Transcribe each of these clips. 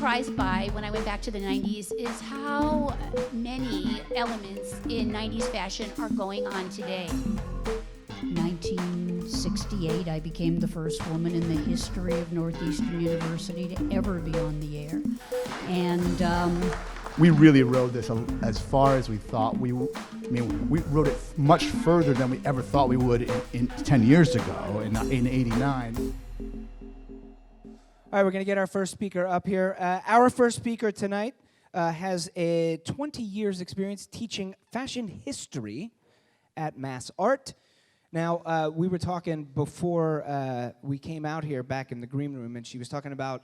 surprised by when I went back to the 90s is how many elements in 90s fashion are going on today. 1968, I became the first woman in the history of Northeastern University to ever be on the air. And we really rode this as far as we thought we rode it much further than we ever thought we would in 10 years ago, in 89. All right, we're going to get our first speaker up here. Our first speaker tonight has a 20 years experience teaching fashion history at Mass Art. Now, we were talking before we came out here back in the green room, and she was talking about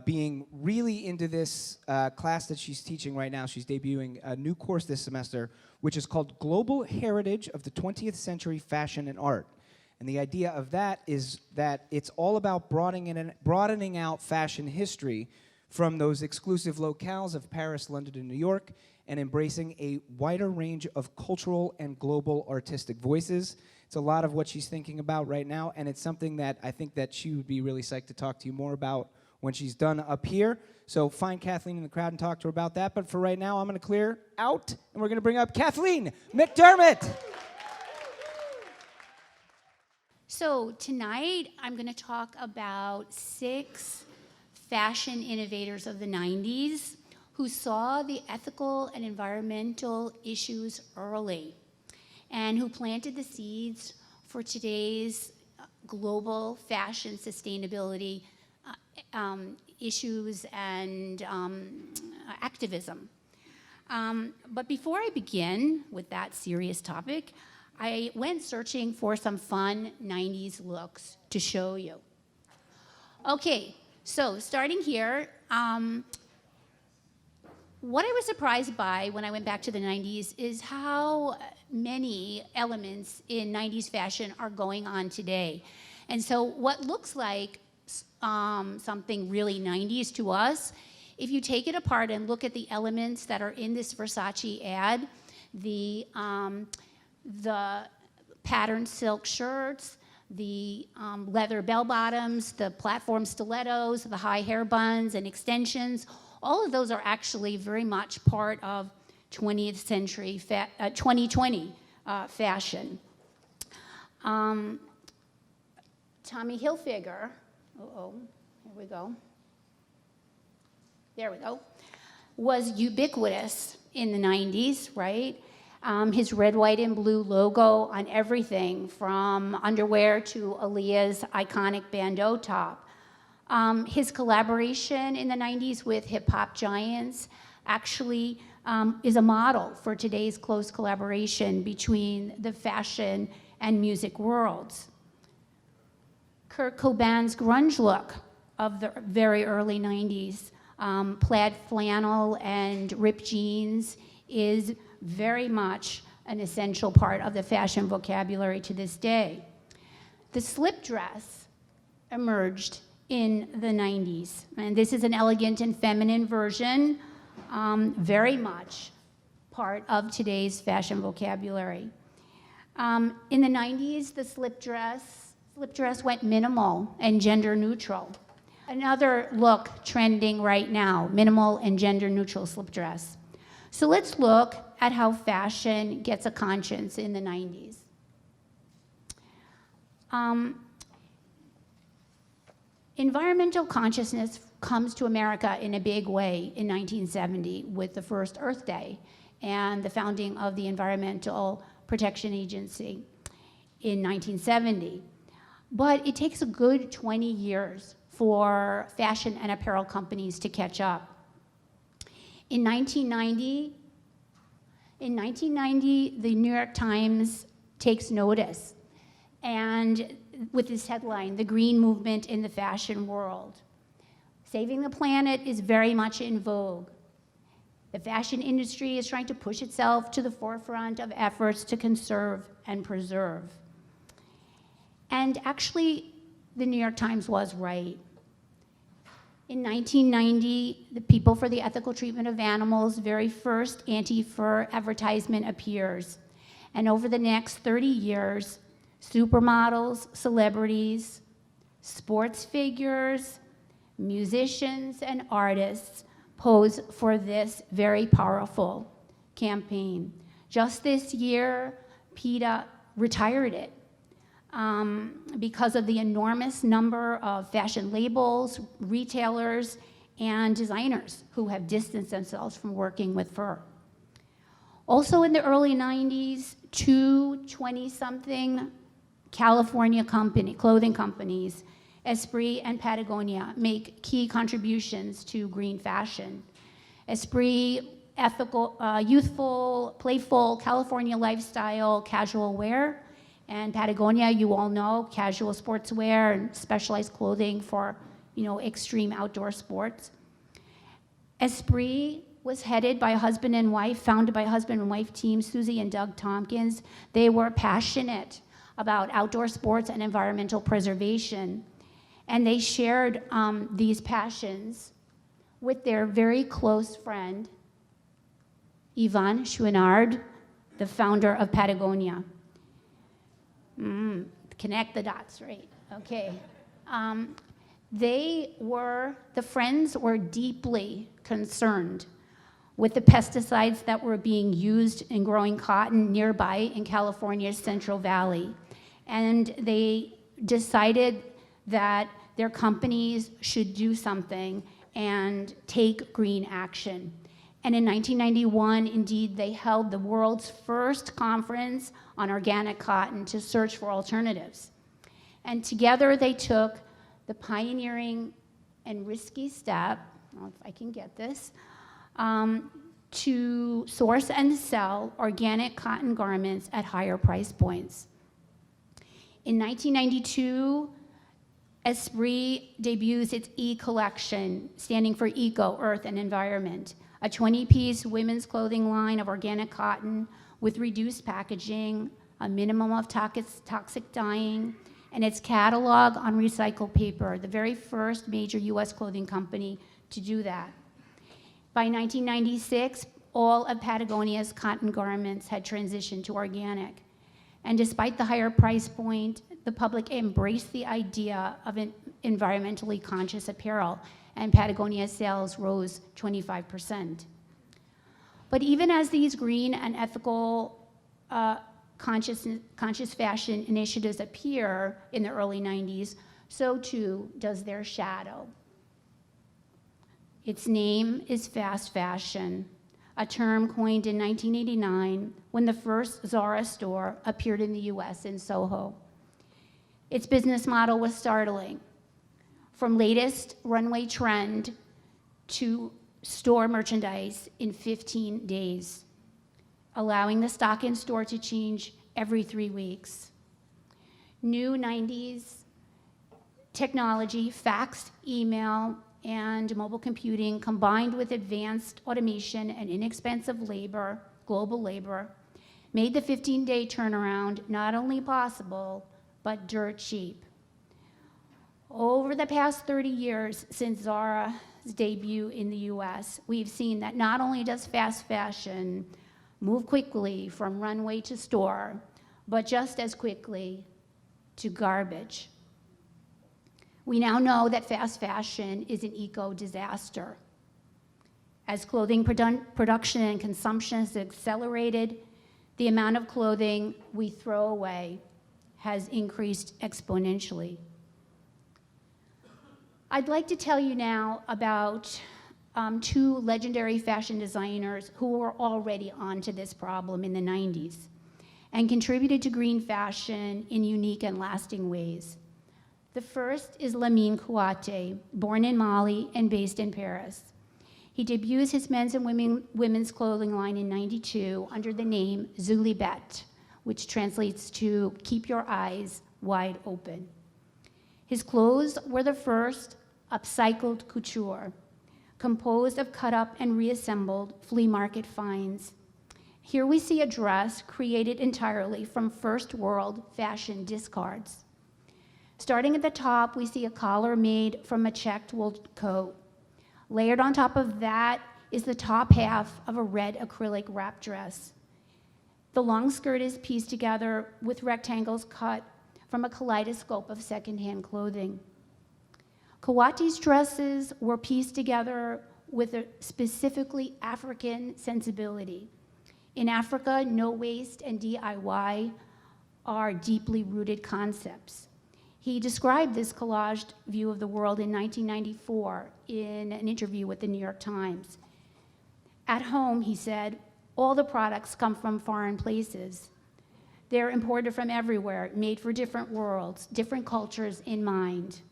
being really into this class that she's teaching right now. She's debuting a new course this semester, which is called Global Heritage of the 20th Century Fashion and Art. And the idea of that is that it's all about broadening out fashion history from those exclusive locales of Paris, London, and New York, and embracing a wider range of cultural and global artistic voices. It's a lot of what she's thinking about right now, and it's something that I think that she would be really psyched to talk to you more about when she's done up here. So find Kathleen in the crowd and talk to her about that. But for right now, I'm going to clear out, and we're going to bring up Kathleen McDermott. So tonight, I'm going to talk about 6 fashion innovators of the 90s who saw the ethical and environmental issues early and who planted the seeds for today's global fashion sustainability issues and activism. But before I begin with that serious topic, I went searching for some fun 90s looks to show you. Okay, so starting here, what I was surprised by when I went back to the 90s is how many elements in 90s fashion are going on today. And so what looks like something really 90s to us, if you take it apart and look at the elements that are in this Versace ad, the patterned silk shirts, the leather bell-bottoms, the platform stilettos, the high hair buns and extensions, all of those are actually very much part of 20th century, 2020 fashion. Tommy Hilfiger, here we go. There we go. Was ubiquitous in the 90s, right? His red, white, and blue logo on everything from underwear to Aaliyah's iconic bandeau top. His collaboration in the 90s with hip-hop giants actually is a model for today's close collaboration between the fashion and music worlds. Kurt Cobain's grunge look of the very early 90s, plaid flannel and ripped jeans, is very much an essential part of the fashion vocabulary to this day. The slip dress emerged in the 90s, and this is an elegant and feminine version, very much part of today's fashion vocabulary. In the 90s, the slip dress went minimal and gender neutral. Another look trending right now, minimal and gender neutral slip dress. So let's look at how fashion gets a conscience in the 90s. Environmental consciousness comes to America in a big way in 1970 with the first Earth Day and the founding of the Environmental Protection Agency in 1970. But it takes a good 20 years for fashion and apparel companies to catch up. In 1990, the New York Times takes notice, and with this headline, "The Green Movement in the Fashion World." Saving the planet is very much in vogue. The fashion industry is trying to push itself to the forefront of efforts to conserve and preserve. And actually, the New York Times was right. In 1990, the People for the Ethical Treatment of Animals' very first anti-fur advertisement appears. And over the next 30 years, supermodels, celebrities, sports figures, Musicians and artists pose for this very powerful campaign. Just this year, PETA retired it because of the enormous number of fashion labels, retailers, and designers who have distanced themselves from working with fur. Also in the early 90s, two 20-something California clothing companies, Esprit and Patagonia, make key contributions to green fashion. Esprit, ethical, youthful, playful, California lifestyle, casual wear, and Patagonia, you all know, casual sportswear and specialized clothing for, extreme outdoor sports. Esprit was headed by a husband and wife, founded by a husband and wife team, Susie and Doug Tompkins. They were passionate about outdoor sports and environmental preservation. And they shared these passions with their very close friend, Yvon Chouinard, the founder of Patagonia. Connect the dots, right? Okay. The friends were deeply concerned with the pesticides that were being used in growing cotton nearby in California's Central Valley. And they decided that their companies should do something and take green action. And in 1991, indeed, they held the world's first conference on organic cotton to search for alternatives. And together they took the pioneering and risky step, I don't know if I can get this, to source and sell organic cotton garments at higher price points. In 1992, Esprit debuts its E-collection, standing for Eco, Earth, and Environment, a 20-piece women's clothing line of organic cotton with reduced packaging, a minimum of toxic dyeing, and its catalog on recycled paper, the very first major US clothing company to do that. By 1996, all of Patagonia's cotton garments had transitioned to organic. And despite the higher price point, the public embraced the idea of an environmentally conscious apparel, and Patagonia sales rose 25%. But even as these green and ethical conscious fashion initiatives appear in the early 90s, so too does their shadow. Its name is fast fashion, a term coined in 1989 when the first Zara store appeared in the US in Soho. Its business model was startling. From latest runway trend to store merchandise in 15 days, allowing the stock in store to change every 3 weeks. New 90s technology, fax, email, and mobile computing combined with advanced automation and inexpensive labor, global labor, made the 15-day turnaround not only possible, but dirt cheap. Over the past 30 years since Zara's debut in the US, we've seen that not only does fast fashion move quickly from runway to store, but just as quickly to garbage. We now know that fast fashion is an eco-disaster. As clothing production and consumption has accelerated, the amount of clothing we throw away has increased exponentially. I'd like to tell you now about two legendary fashion designers who were already onto this problem in the 90s and contributed to green fashion in unique and lasting ways. The first is Lamine Kouate, born in Mali and based in Paris. He debuts his men's and women's clothing line in '92 under the name Zulibet, which translates to keep your eyes wide open. His clothes were the first upcycled couture, composed of cut up and reassembled flea market finds. Here we see a dress created entirely from first world fashion discards. Starting at the top, we see a collar made from a checked wool coat. Layered on top of that is the top half of a red acrylic wrap dress. The long skirt is pieced together with rectangles cut from a kaleidoscope of secondhand clothing. Kawate's dresses were pieced together with a specifically African sensibility. In Africa, no waste and DIY are deeply rooted concepts. He described this collaged view of the world in 1994 in an interview with the New York Times. At home, he said, all the products come from foreign places. They're imported from everywhere, made for different worlds, different cultures in mind.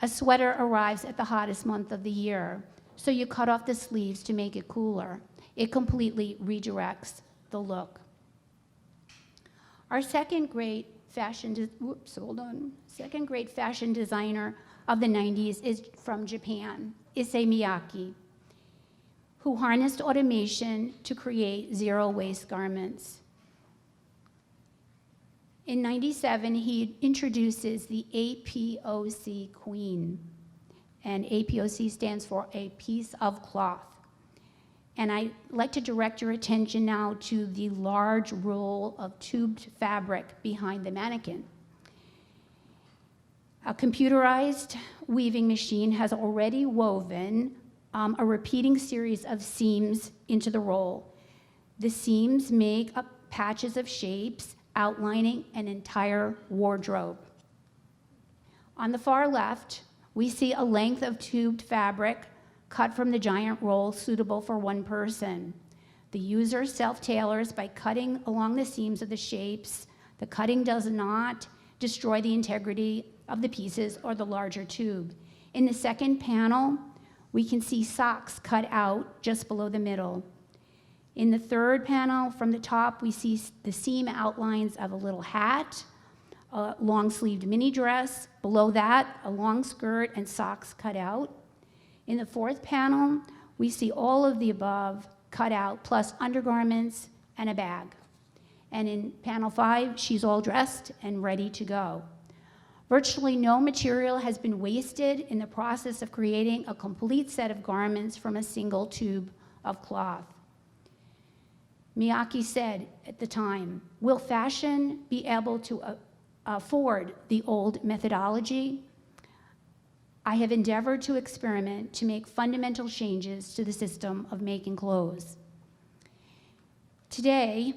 A sweater arrives at the hottest month of the year, so you cut off the sleeves to make it cooler. It completely redirects the look. Our second great fashion designer of the 90s is from Japan, Issey Miyake, who harnessed automation to create zero-waste garments. In '97, he introduces the APOC Queen, and APOC stands for a piece of cloth. And I'd like to direct your attention now to the large roll of tubed fabric behind the mannequin. A computerized weaving machine has already woven a repeating series of seams into the roll. The seams make up patches of shapes outlining an entire wardrobe. On the far left, we see a length of tubed fabric cut from the giant roll suitable for one person. The user self-tailors by cutting along the seams of the shapes. The cutting does not destroy the integrity of the pieces or the larger tube. In the second panel, we can see socks cut out just below the middle. In the third panel from the top, we see the seam outlines of a little hat, a long-sleeved mini dress. Below that, a long skirt and socks cut out. In the fourth panel, we see all of the above cut out, plus undergarments and a bag. And in panel 5, she's all dressed and ready to go. Virtually no material has been wasted in the process of creating a complete set of garments from a single tube of cloth. Miyake said at the time, will fashion be able to afford the old methodology? I have endeavored to experiment to make fundamental changes to the system of making clothes. Today,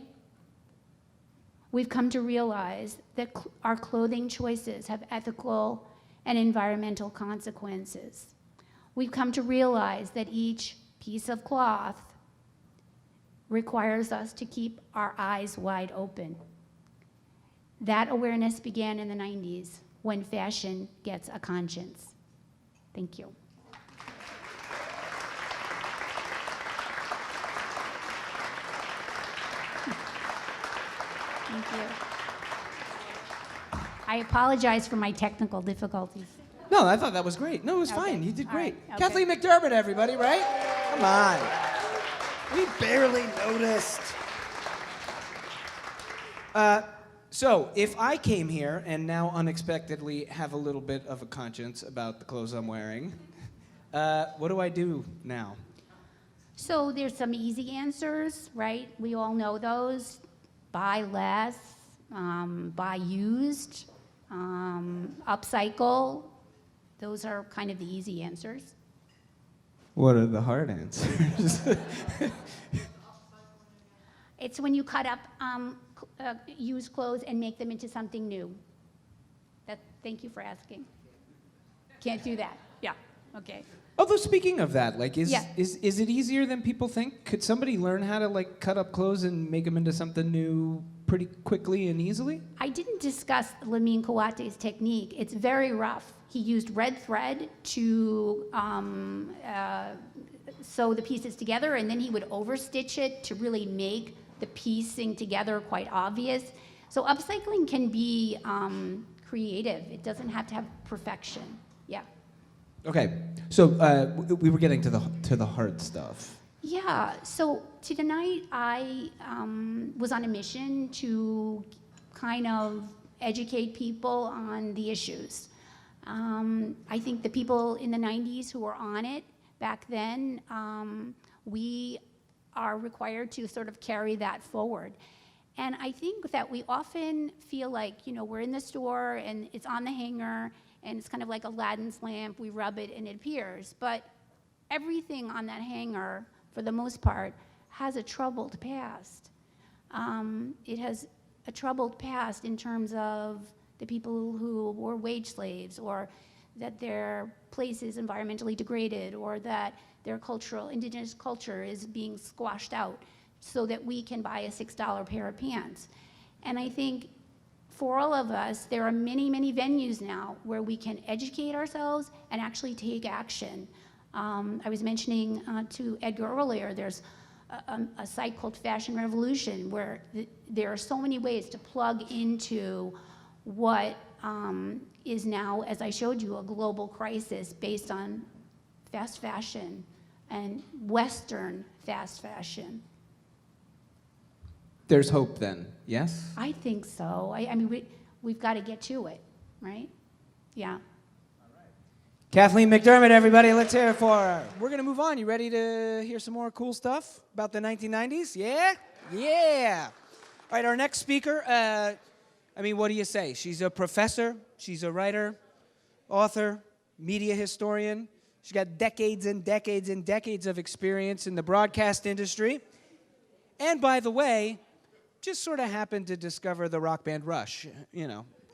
we've come to realize that our clothing choices have ethical and environmental consequences. We've come to realize that each piece of cloth requires us to keep our eyes wide open. That awareness began in the 90s when fashion gets a conscience. Thank you. Thank you. I apologize for my technical difficulties. No, I thought that was great. No, it was Okay. fine. You did All great. right. Okay. Kathleen McDermott, everybody, right? Come on. We barely noticed. So, if I came here and now unexpectedly have a little bit of a conscience about the clothes I'm wearing, what do I do now? So there's some easy answers, right? We all know those. Buy less, buy used, upcycle. Those are kind of the easy answers. What are the hard answers? It's when you cut up used clothes and make them into something new. Thank you for asking. Can't do that. Yeah, okay. Although speaking of that, like, is Yeah. is it easier than people think? Could somebody learn how to like cut up clothes and make them into something new pretty quickly and easily? I didn't discuss Lamine Kawate's technique. It's very rough. He used red thread to sew the pieces together, and then he would overstitch it to really make the piecing together quite obvious. So upcycling can be creative. It doesn't have to have perfection. Yeah. Okay, so we were getting to the hard stuff. Yeah, so tonight I was on a mission to kind of educate people on the issues. I think the people in the 90s who were on it back then, we are required to sort of carry that forward. And I think that we often feel like, we're in the store and it's on the hanger and it's kind of like Aladdin's lamp. We rub it and it appears. But everything on that hanger, for the most part, has a troubled past. It has a troubled past in terms of the people who were wage slaves, or that their place is environmentally degraded, or that their indigenous culture is being squashed out so that we can buy a $6 pair of pants. And I think for all of us, there are many, many venues now where we can educate ourselves and actually take action. I was mentioning to Edgar earlier, there's a site called Fashion Revolution, where there are so many ways to plug into what is now, as I showed you, a global crisis based on fast fashion and Western fast fashion. There's hope then, yes? I think so. I mean, we've got to get to it, right? Yeah. Kathleen McDermott, everybody, let's hear it for her. We're going to move on. You ready to hear some more cool stuff about the 1990s? Yeah? Yeah. All right, our next speaker, what do you say? She's a professor, she's a writer, author, media historian. She's got decades and decades and decades of experience in the broadcast industry. And by the way, just sort of happened to discover the rock band Rush.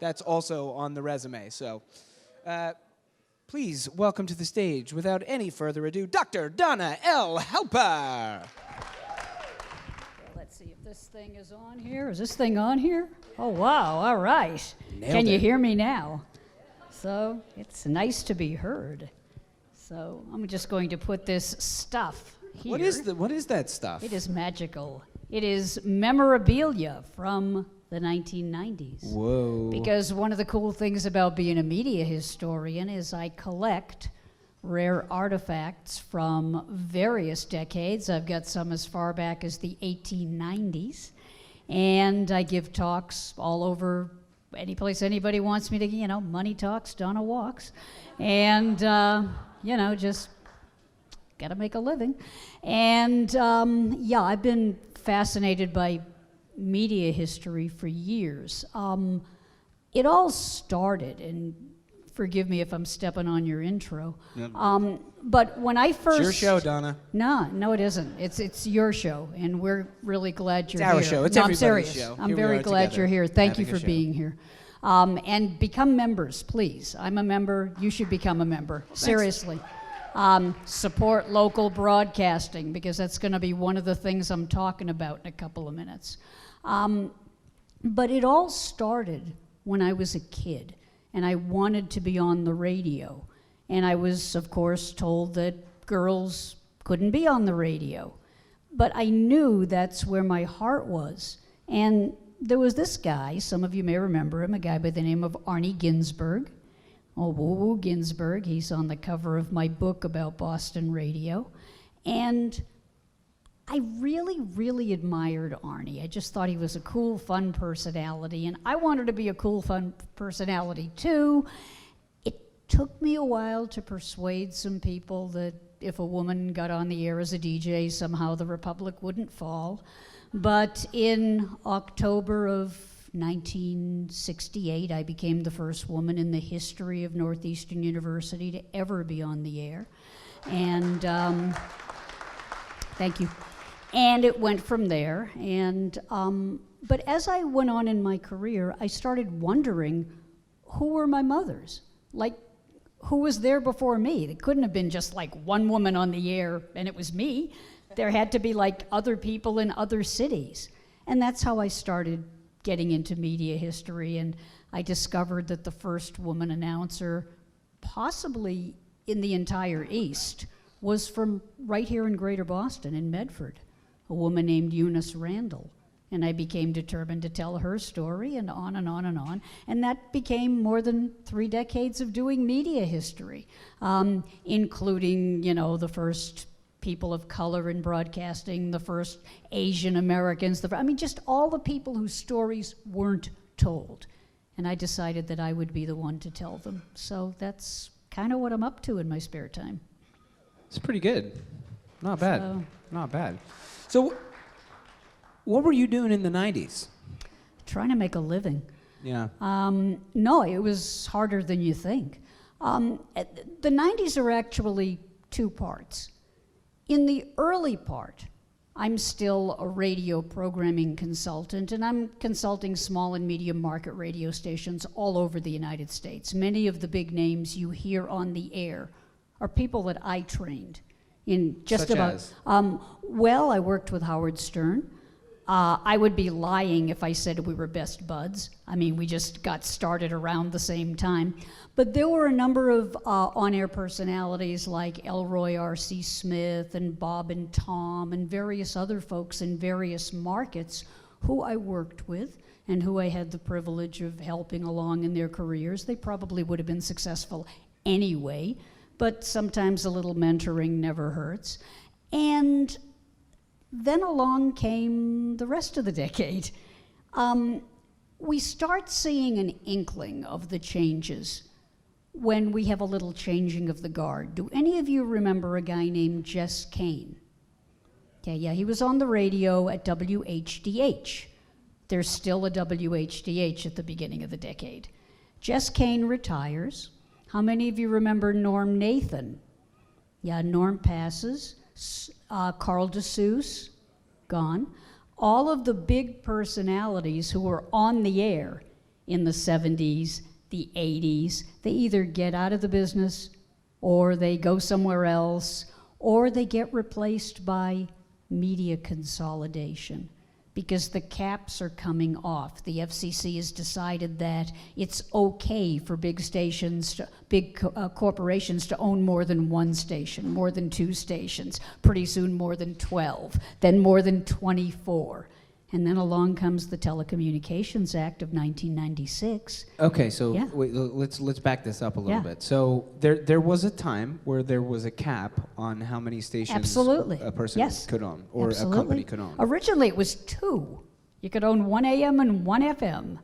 That's also on the resume. So please welcome to the stage, without any further ado, Dr. Donna L. Halper. Let's see if this thing is on here. Is this thing on here? Oh, wow. All right. Nailed Can you it. hear me now? So it's nice to be heard. So I'm just going to put this stuff here. What is that stuff? It is magical. It is memorabilia from the 1990s. Whoa. Because one of the cool things about being a media historian is I collect rare artifacts from various decades. I've got some as far back as the 1890s. And I give talks all over any place anybody wants me to, money talks, Donna walks. And, just got to make a living. And, I've been fascinated by media history for years. It all started, and forgive me if I'm stepping on your intro, but when I first... It's your show, Donna. No, it isn't. It's your show, and we're really glad you're here. It's our show. It's no, I'm everybody's serious. show. I'm Here we very are glad together, you're here. Thank you having a for show. being here. And become members, please. I'm a member. You should become a member. Seriously. Support local broadcasting, because that's going to be one of the things I'm talking about in a couple of minutes. But it all started when I was a kid, and I wanted to be on the radio. And I was, of course, told that girls couldn't be on the radio. But I knew that's where my heart was. And there was this guy, some of you may remember him, a guy by the name of Arnie Ginsberg. Oh, woo-woo Ginsberg. He's on the cover of my book about Boston radio. And I really, really admired Arnie. I just thought he was a cool, fun personality, and I wanted to be a cool, fun personality too. It took me a while to persuade some people that if a woman got on the air as a DJ, somehow the Republic wouldn't fall. But in October of 1968, I became the first woman in the history of Northeastern University to ever be on the air. And thank you. And it went from there. And but as I went on in my career, I started wondering, who were my mothers? Like, who was there before me? It couldn't have been just like one woman on the air and it was me. There had to be like other people in other cities. And that's how I started getting into media history. And I discovered that the first woman announcer, possibly in the entire East, was from right here in Greater Boston, in Medford, a woman named Eunice Randall. And I became determined to tell her story, and on and on and on. And that became more than 3 decades of doing media history, including, the first people of color in broadcasting, the first Asian Americans, just all the people whose stories weren't told. And I decided that I would be the one to tell them. So that's kind of what I'm up to in my spare time. It's pretty good. Not bad. So- Not bad. So, what were you doing in the 90s? Trying to make a living. Yeah. No, it was harder than you think. The 90s are actually two parts. In the early part, I'm still a radio programming consultant, and I'm consulting small and medium market radio stations all over the United States. Many of the big names you hear on the air are people that I trained in just Such about. as? Well, I worked with Howard Stern. I would be lying if I said we were best buds. I mean, we just got started around the same time. But there were a number of on-air personalities like Elroy R.C. Smith and Bob and Tom and various other folks in various markets who I worked with and who I had the privilege of helping along in their careers. They probably would have been successful anyway, but sometimes a little mentoring never hurts. And then along came the rest of the decade. We start seeing an inkling of the changes when we have a little changing of the guard. Do any of you remember a guy named Jess Kane? Okay, yeah, he was on the radio at WHDH. There's still a WHDH at the beginning of the decade. Jess Kane retires. How many of you remember Norm Nathan? Yeah, Norm passes. Carl DeSuze, gone. All of the big personalities who were on the air in the 70s, the 80s, they either get out of the business or they go somewhere else or they get replaced by media consolidation because the caps are coming off. The FCC has decided that it's okay for big stations, big corporations to own more than one station, more than two stations, pretty soon more than 12, then more than 24. And then along comes the Telecommunications Act of 1996. Okay, so Yeah. wait, let's back this up a little Yeah. bit. So there was a time where there was a cap on how many stations Absolutely. a person Yes. could own or Absolutely. a company could own. Originally it was 2. You could own 1 AM and 1 FM.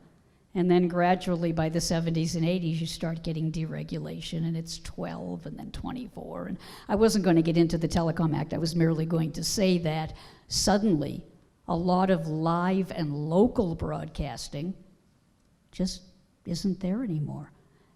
And then gradually by the 70s and 80s you start getting deregulation and it's 12 and then 24. And I wasn't going to get into the Telecom Act. I was merely going to say that suddenly a lot of live and local broadcasting just isn't there anymore.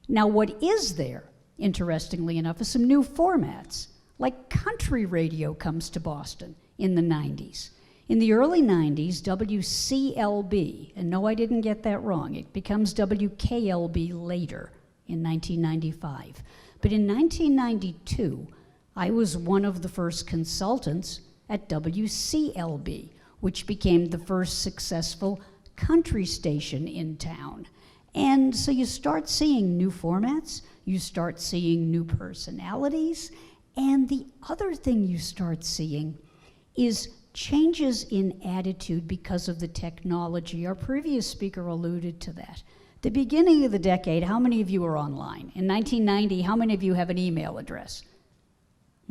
Now, what is there, interestingly enough, is some new formats. Like country radio comes to Boston in the 90s. In the early 90s, WCLB, and no, I didn't get that wrong, it becomes WKLB later in 1995. But in 1992, I was one of the first consultants at WCLB, which became the first successful country station in town. And so you start seeing new formats, you start seeing new personalities, and the other thing you start seeing is changes in attitude because of the technology. Our previous speaker alluded to that. The beginning of the decade, how many of you are online? In 1990, how many of you have an email address?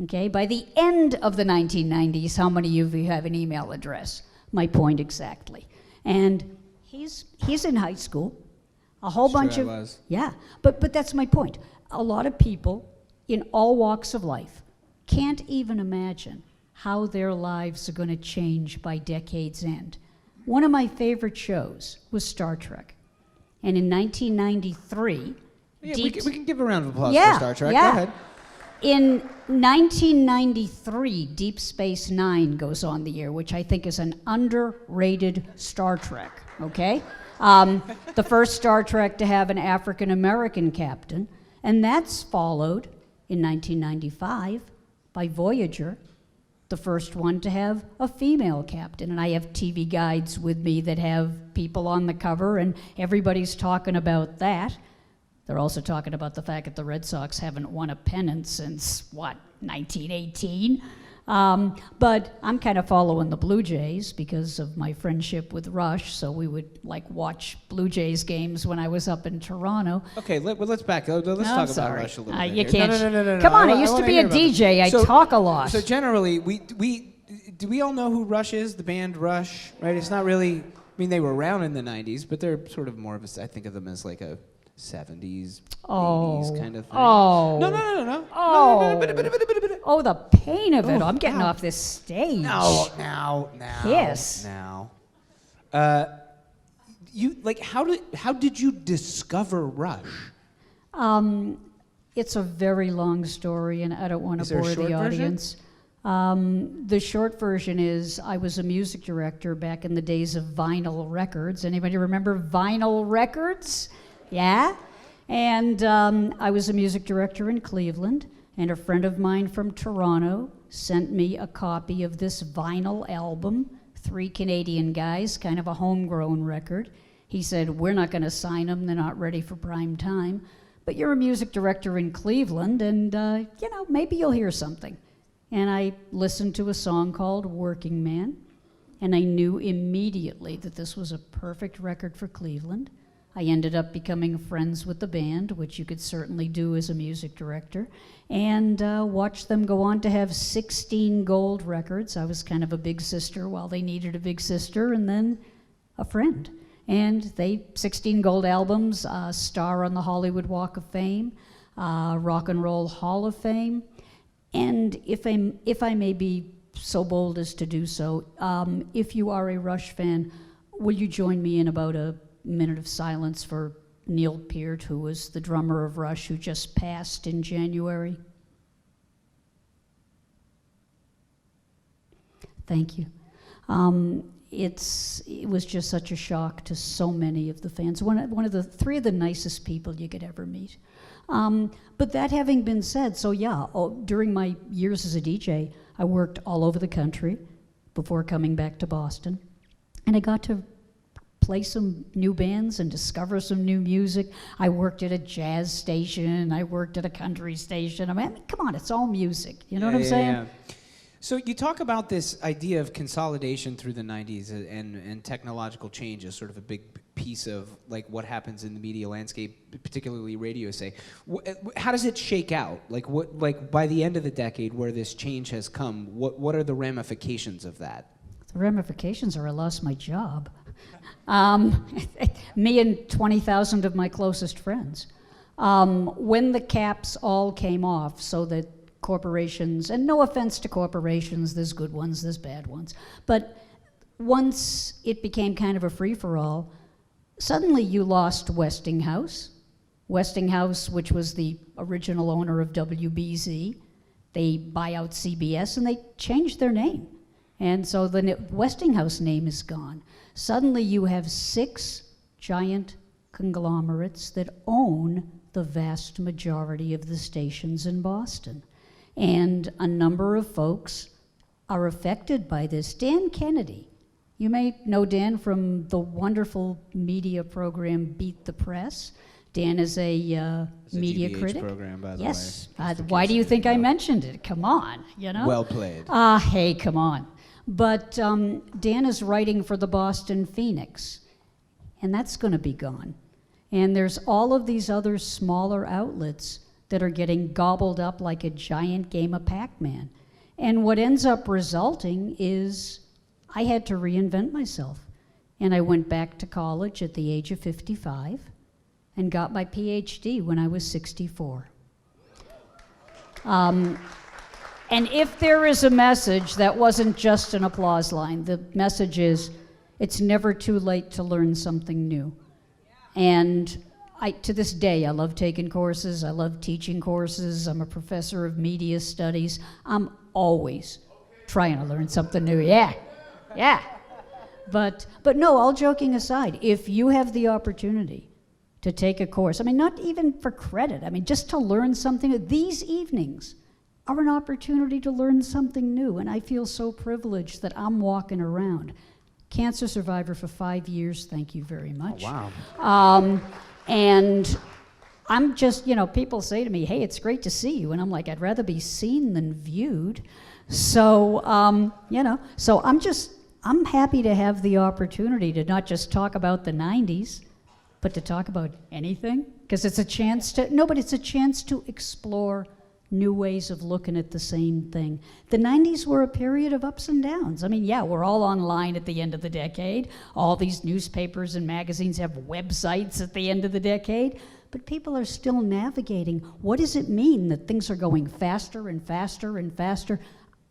Okay, by the end of the 1990s, how many of you have an email address? My point exactly. And he's in high school. A whole bunch of was. yeah, but that's my point. A lot of people in all walks of life can't even imagine how their lives are going to change by decade's end. One of my favorite shows was Star Trek, and in 1993, Yeah, we can give a round of applause Yeah, for Star Trek. yeah. Go ahead. In 1993, Deep Space Nine goes on the air, which I think is an underrated Star Trek, okay? The first Star Trek to have an African-American captain, and that's followed in 1995 by Voyager, the first one to have a female captain. And I have TV guides with me that have people on the cover, and everybody's talking about that. They're also talking about the fact that the Red Sox haven't won a pennant since, 1918? But I'm kind of following the Blue Jays because of my friendship with Rush, so we would watch Blue Jays games when I was up in Toronto. Okay, let's back. Let's I'm talk sorry. about Rush a little bit. You here. can't. No. Come on, I I used to wanna be hear a about this. DJ. I talk a lot. So generally, do we all know who Rush is? The band Rush, right? It's not really. I mean, they were around in the '90s, but they're sort of more of a. I think of them as like a '70s, '80s kind of thing. Oh. No. Oh. No. Oh, the pain of it. Oh, I'm getting ow. off this stage. Now. Yes. Now. How did you discover Rush? It's a very long story, and I don't want Is to there a bore short the version? audience. The short version is I was a music director back in the days of vinyl records. Anybody remember vinyl records? Yeah? And I was a music director in Cleveland, and a friend of mine from Toronto sent me a copy of this vinyl album, 3 Canadian guys, kind of a homegrown record. He said, we're not going to sign them, they're not ready for prime time, but you're a music director in Cleveland, and maybe you'll hear something. And I listened to a song called Working Man, and I knew immediately that this was a perfect record for Cleveland. I ended up becoming friends with the band, which you could certainly do as a music director, and watched them go on to have 16 gold records. I was kind of a big sister while they needed a big sister, and then a friend. And they 16 gold albums, star on the Hollywood Walk of Fame, Rock and Roll Hall of Fame. And if I may be so bold as to do so, if you are a Rush fan, will you join me in about a minute of silence for Neil Peart, who was the drummer of Rush, who just passed in January? Thank you. It was just such a shock to so many of the fans. One of the 3 of the nicest people you could ever meet. But that having been said, during my years as a DJ, I worked all over the country before coming back to Boston, and I got to play some new bands and discover some new music. I worked at a jazz station, I worked at a country station. I mean, come on, it's all music. You know what I'm saying? Yeah. So you talk about this idea of consolidation through the 90s and technological change as sort of a big piece of like what happens in the media landscape, particularly radio, say. How does it shake out? Like by the end of the decade where this change has come, what are the ramifications of that? The ramifications are I lost my job. Me and 20,000 of my closest friends. When the caps all came off so that corporations, and no offense to corporations, there's good ones, there's bad ones, but once it became kind of a free-for-all, suddenly you lost Westinghouse, which was the original owner of WBZ. They buy out CBS and they changed their name. And so the Westinghouse name is gone. Suddenly you have 6 giant conglomerates that own the vast majority of the stations in Boston. And a number of folks are affected by this. Dan Kennedy, you may know Dan from the wonderful media program Beat the Press. Dan is a media GBH critic. Program, by the yes. way. Why do you think I mentioned it? Come on, you know? Well played. Hey, come on. But Dan is writing for the Boston Phoenix, and that's going to be gone. And there's all of these other smaller outlets that are getting gobbled up like a giant game of Pac-Man. And what ends up resulting is I had to reinvent myself. And I went back to college at the age of 55 and got my PhD when I was 64. And if there is a message, that wasn't just an applause line. The message is, it's never too late to learn something new. And to this day, I love taking courses. I love teaching courses. I'm a professor of media studies. I'm always trying to learn something new. Yeah. But no, all joking aside, if you have the opportunity to take a course, I mean, not even for credit, I mean, just to learn something, these evenings are an opportunity to learn something new, and I feel so privileged that I'm walking around. Cancer survivor for 5 years, thank you very much. Oh, wow. And I'm just, people say to me, hey, it's great to see you. And I'm like, I'd rather be seen than viewed. So, so I'm happy to have the opportunity to not just talk about the 90s, but to talk about anything. Because it's a chance to explore new ways of looking at the same thing. The 90s were a period of ups and downs. I mean, yeah, we're all online at the end of the decade. All these newspapers and magazines have websites at the end of the decade. But people are still navigating. What does it mean that things are going faster and faster and faster?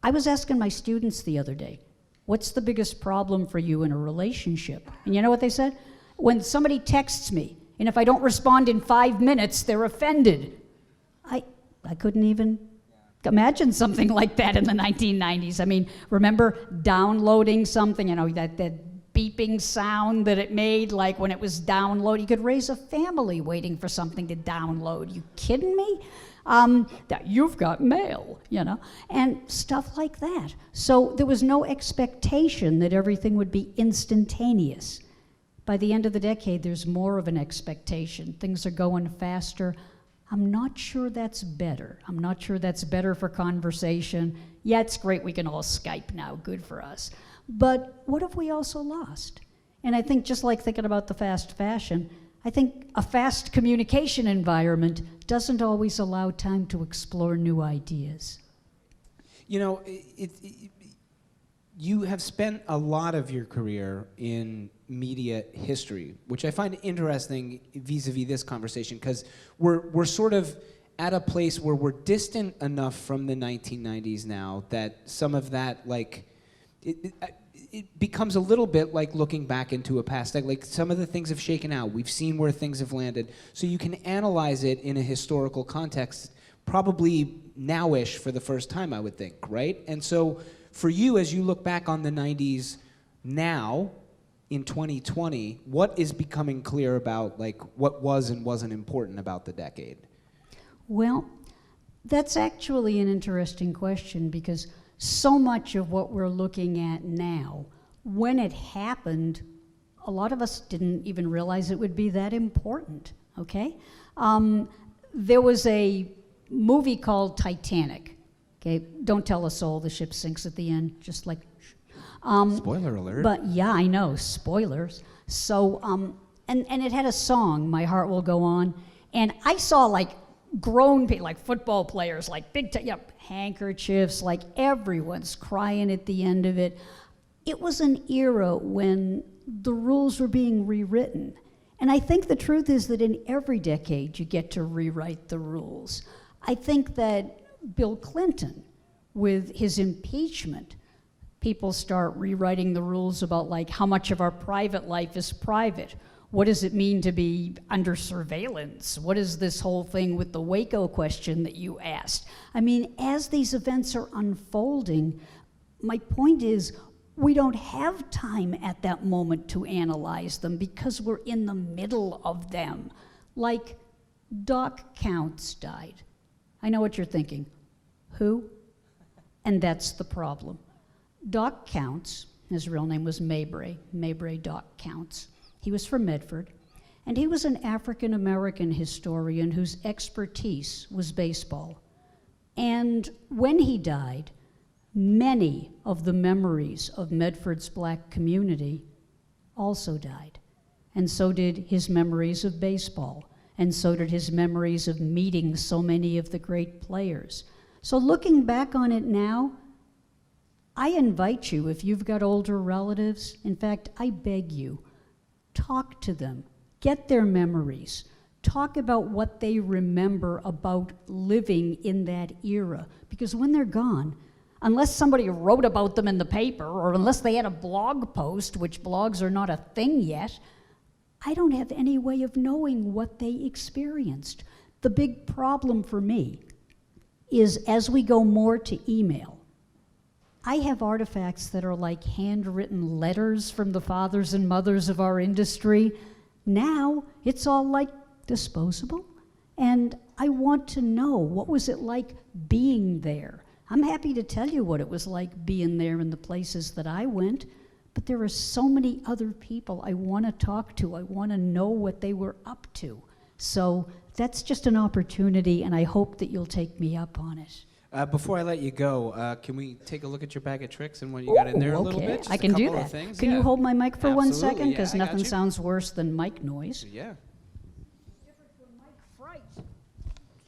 I was asking my students the other day, what's the biggest problem for you in a relationship? And you know what they said? When somebody texts me, and if I don't respond in 5 minutes, they're offended. I couldn't even imagine something like that in the 1990s. I mean, remember downloading something, that beeping sound that it made, like when it was downloaded. You could raise a family waiting for something to download. You kidding me? That you've got mail, and stuff like that. So there was no expectation that everything would be instantaneous. By the end of the decade, there's more of an expectation. Things are going faster. I'm not sure that's better. I'm not sure that's better for conversation. Yeah, it's great we can all Skype now, good for us. But what have we also lost? And I think just like thinking about the fast fashion, I think a fast communication environment doesn't always allow time to explore new ideas. You have spent a lot of your career in media history, which I find interesting vis-a-vis this conversation, because we're sort of at a place where we're distant enough from the 1990s now that some of that, it becomes a little bit like looking back into a past. Like some of the things have shaken out. We've seen where things have landed. So you can analyze it in a historical context, probably now-ish for the first time, I would think, right? And so for you, as you look back on the 90s now, in 2020, what is becoming clear about what was and wasn't important about the decade? Well, that's actually an interesting question, because so much of what we're looking at now, when it happened, a lot of us didn't even realize it would be that important, okay? There was a movie called Titanic, okay? Don't tell a soul, the ship sinks at the end, just like... Spoiler alert. But yeah, I know, spoilers. So, and it had a song, My Heart Will Go On, and I saw grown people, like football players, handkerchiefs, everyone's crying at the end of it. It was an era when the rules were being rewritten. And I think the truth is that in every decade you get to rewrite the rules. I think that Bill Clinton, with his impeachment, people start rewriting the rules about how much of our private life is private. What does it mean to be under surveillance? What is this whole thing with the Waco question that you asked? I mean, as these events are unfolding, my point is we don't have time at that moment to analyze them because we're in the middle of them. Like Doc Counts died. I know what you're thinking. Who? And that's the problem. Doc Counts, his real name was Mabry Doc Counts. He was from Medford, and he was an African-American historian whose expertise was baseball. And when he died, many of the memories of Medford's black community also died. And so did his memories of baseball, and so did his memories of meeting so many of the great players. So looking back on it now, I invite you, if you've got older relatives, in fact, I beg you, talk to them, get their memories, talk about what they remember about living in that era. Because when they're gone, unless somebody wrote about them in the paper, or unless they had a blog post, which blogs are not a thing yet, I don't have any way of knowing what they experienced. The big problem for me is as we go more to email, I have artifacts that are like handwritten letters from the fathers and mothers of our industry. Now it's all disposable. And I want to know, what was it like being there? I'm happy to tell you what it was like being there in the places that I went, but there are so many other people I want to talk to. I want to know what they were up to. So that's just an opportunity, and I hope that you'll take me up on it. Before I let you go, can we take a look at your bag of tricks and what you got in there a little bit? Just I can do that. Can you hold my mic for 1 second? Because nothing sounds worse than mic noise. Yeah.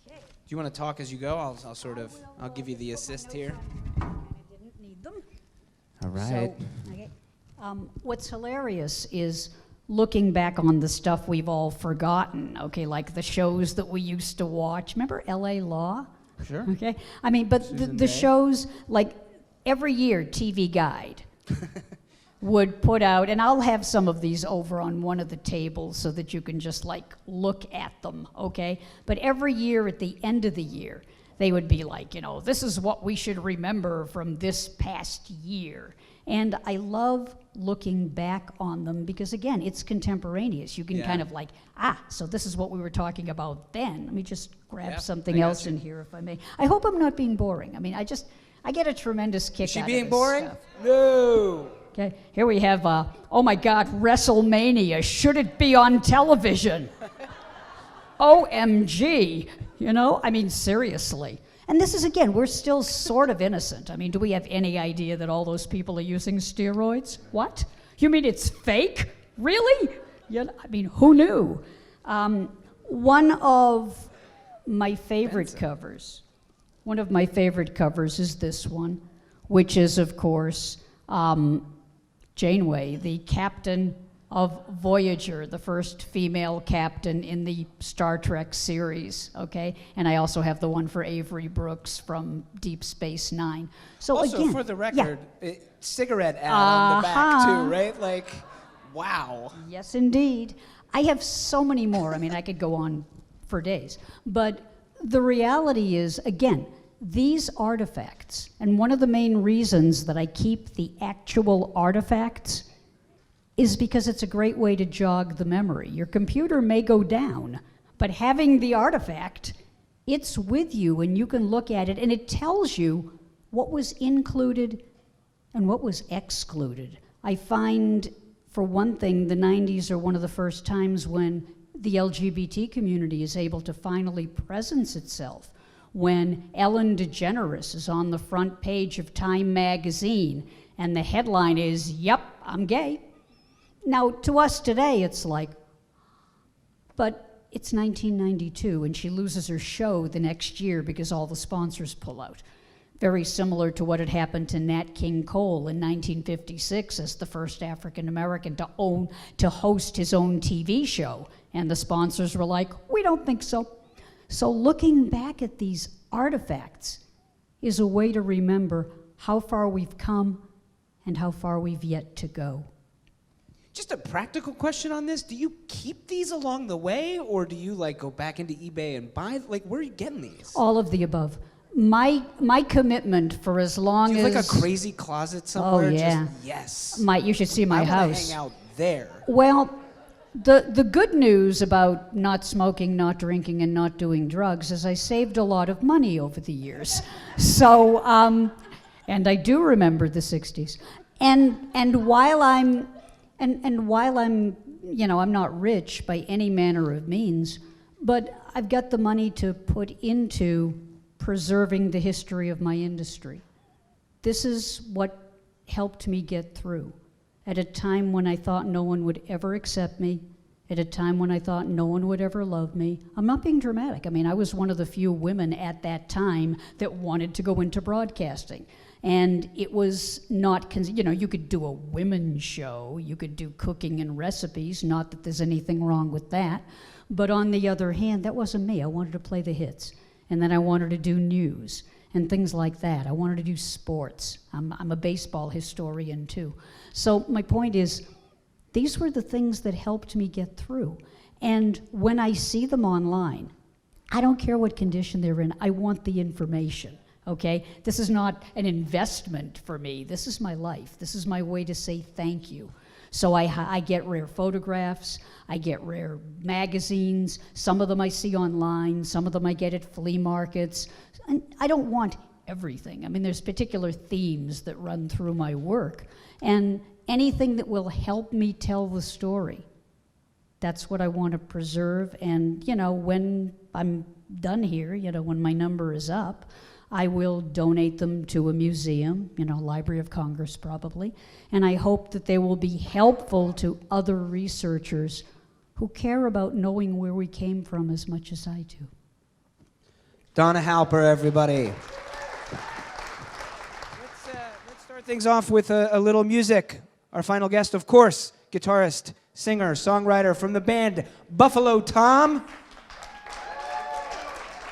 Do you want to talk as you go? I'll give you the assist here. I didn't need them. All right. So, okay. What's hilarious is looking back on the stuff we've all forgotten, okay, like the shows that we used to watch. Remember L.A. Law? Sure. Okay. I mean, but the shows, every year, TV Guide. would put out, and I'll have some of these over on one of the tables so that you can just like look at them, okay? But every year at the end of the year, they would be like, this is what we should remember from this past year. And I love looking back on them because, again, it's contemporaneous. You can kind of like, so this is what we were talking about then. Let me just grab something else in here, if I may. I hope I'm not being boring. I mean, I get a tremendous kick out of this. Is she being boring? Stuff. No. Okay, here we have, oh my God, WrestleMania. Should it be on television? OMG, I mean, seriously. And this is, again, we're still sort of innocent. I mean, do we have any idea that all those people are using steroids? What? You mean it's fake? Really? I mean, who knew? One of my favorite covers is this one, which is, of course, Janeway, the captain of Voyager, the first female captain in the Star Trek series, okay? And I also have the one for Avery Brooks from Deep Space Nine. So Also, again, for the record, cigarette ad on the back too, right? Like, wow. Yes, indeed. I have so many more. I mean, I could go on for days. But the reality is, again, these artifacts, and one of the main reasons that I keep the actual artifacts is because it's a great way to jog the memory. Your computer may go down, but having the artifact, it's with you and you can look at it and it tells you what was included and what was excluded. I find, for one thing, the 90s are one of the first times when the LGBT community is able to finally presence itself. When Ellen DeGeneres is on the front page of Time magazine and the headline is, "Yep, I'm gay." Now, to us today, it's like, but it's 1992 and she loses her show the next year because all the sponsors pull out. Very similar to what had happened to Nat King Cole in 1956 as the first African American to host his own TV show. And the sponsors were like, "We don't think so." So looking back at these artifacts is a way to remember how far we've come and how far we've yet to go. Just a practical question on this. Do you keep these along the way, or do you like go back into eBay and buy? Like, where are you getting these? All of the above. My commitment for as long Do you as... have like a crazy closet somewhere? Oh, yeah. Just, yes. You should see my I house. want to hang out there. Well, the good news about not smoking, not drinking, and not doing drugs is I saved a lot of money over the years. So, and I do remember the 60s. And while I'm I'm not rich by any manner of means, but I've got the money to put into preserving the history of my industry. This is what helped me get through. At a time when I thought no one would ever accept me, at a time when I thought no one would ever love me. I'm not being dramatic. I mean, I was one of the few women at that time that wanted to go into broadcasting. And it was not, you could do a women's show, you could do cooking and recipes, not that there's anything wrong with that. But on the other hand, that wasn't me. I wanted to play the hits. And then I wanted to do news and things like that. I wanted to do sports. I'm a baseball historian too. So my point is, these were the things that helped me get through. And when I see them online, I don't care what condition they're in, I want the information. Okay? This is not an investment for me. This is my life. This is my way to say thank you. So I get rare photographs, I get rare magazines, some of them I see online, some of them I get at flea markets. And I don't want everything. I mean, there's particular themes that run through my work. And anything that will help me tell the story, that's what I want to preserve. And, when I'm done here, when my number is up, I will donate them to a museum, Library of Congress probably, and I hope that they will be helpful to other researchers who care about knowing where we came from as much as I do. Donna Halper, everybody. Let's start things off with a little music. Our final guest, of course, guitarist, singer, songwriter from the band Buffalo Tom.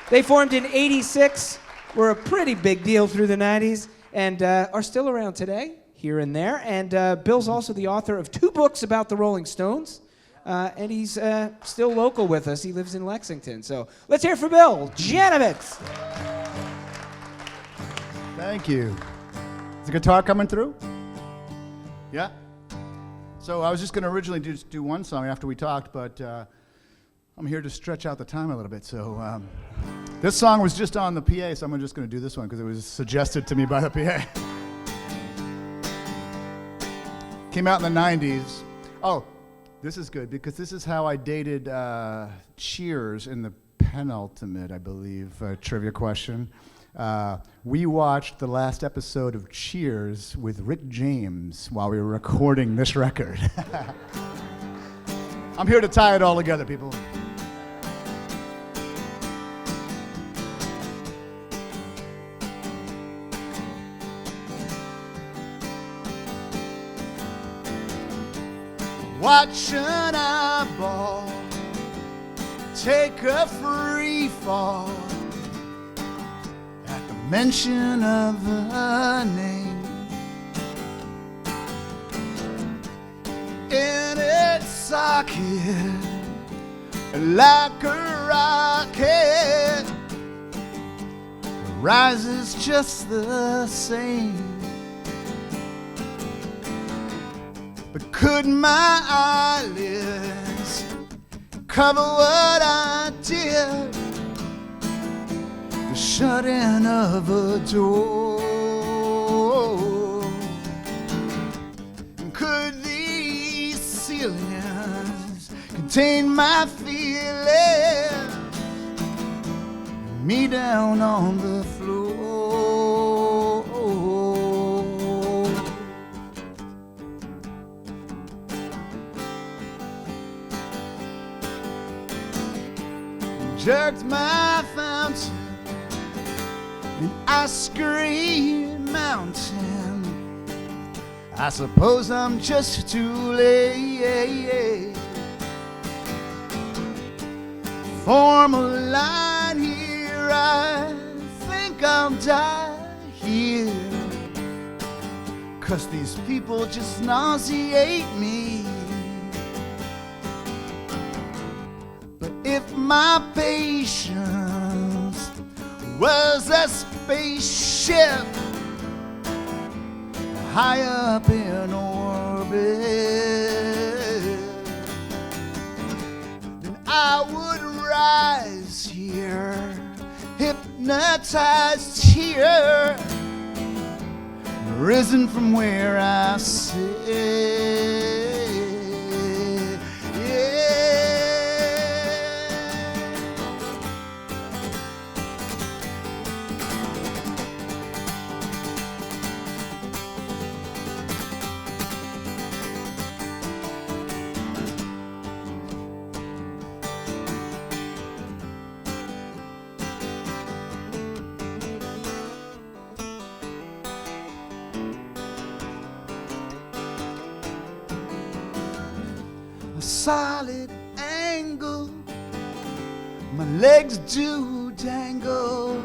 They formed in '86. Were a pretty big deal through the 90s and are still around today. here and there. And Bill's also the author of 2 books about the Rolling Stones. And he's still local with us. He lives in Lexington. So let's hear it for Bill Janovitz. Thank you. Is the guitar coming through? Yeah? So I was just going to originally just do one song after we talked, but I'm here to stretch out the time a little bit. So this song was just on the PA, so I'm just going to do this one because it was suggested to me by the PA. Came out in the 90s. Oh, this is good because this is how I dated Cheers in the penultimate, I believe, trivia question. We watched the last episode of Cheers with Rick James while we were recording this record. I'm here to tie it all together, people. Watching a ball take a free fall at the mention of a name. In its socket, like a rocket, rises just the same. But could my eyelids cover what I did? The shut-in of a door. Could these ceilings contain my feelings? Me down on the floor. Jerked my fountain and I screamed mountain. I suppose I'm just too late. Form a line here, I think I'll die here. 'Cause these people just nauseate me. If my patience was a spaceship high up in orbit, then I would rise here, hypnotized here, risen from where I sit. Solid angle, my legs do dangle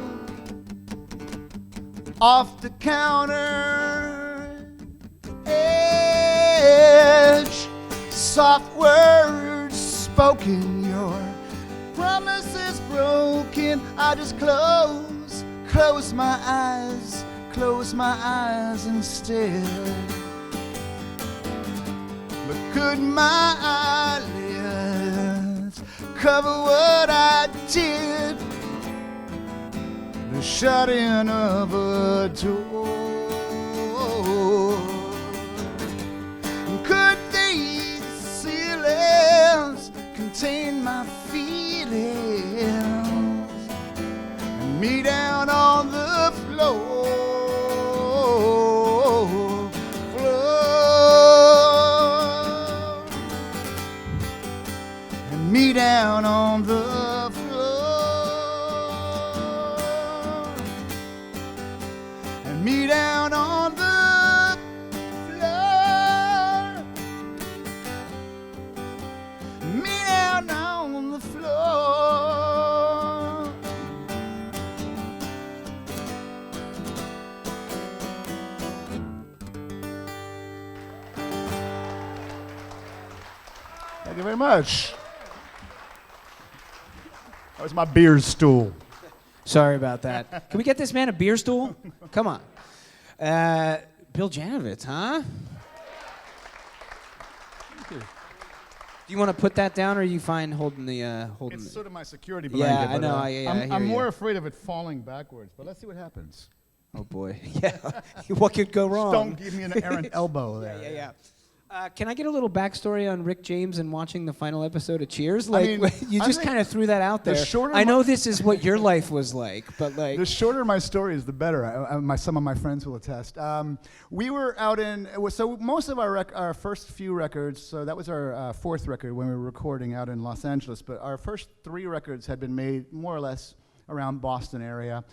off the counter edge. Soft words spoken, your promise is broken. I just close my eyes instead. But could my eyelids cover what I did? The shut-in of a door. Could these ceilings contain my feelings? And me down on the floor. Me down on the floor, and me down on the floor, me down on the floor. you very much. That was my beer stool. Sorry about that. Can we get this man a beer stool? Come on. Bill Janovitz, huh? Do you want to put that down, or are you fine holding the holding? It's the... sort of my security blanket. Yeah, I know. I'm more afraid of it falling backwards, but let's see what happens. Oh boy. Yeah. What could go wrong? Don't give me an errant elbow there. Yeah. Can I get a little backstory on Rick James and watching the final episode of Cheers? I Like, mean, you I just think kind of threw that out the there. shorter I know my- this is what your life was like, but like, The shorter my story is, the better. Some of my friends will attest. We were out so most of our first few records, so that was our fourth record when we were recording out in Los Angeles, but our first 3 records had been made more or less around Boston area.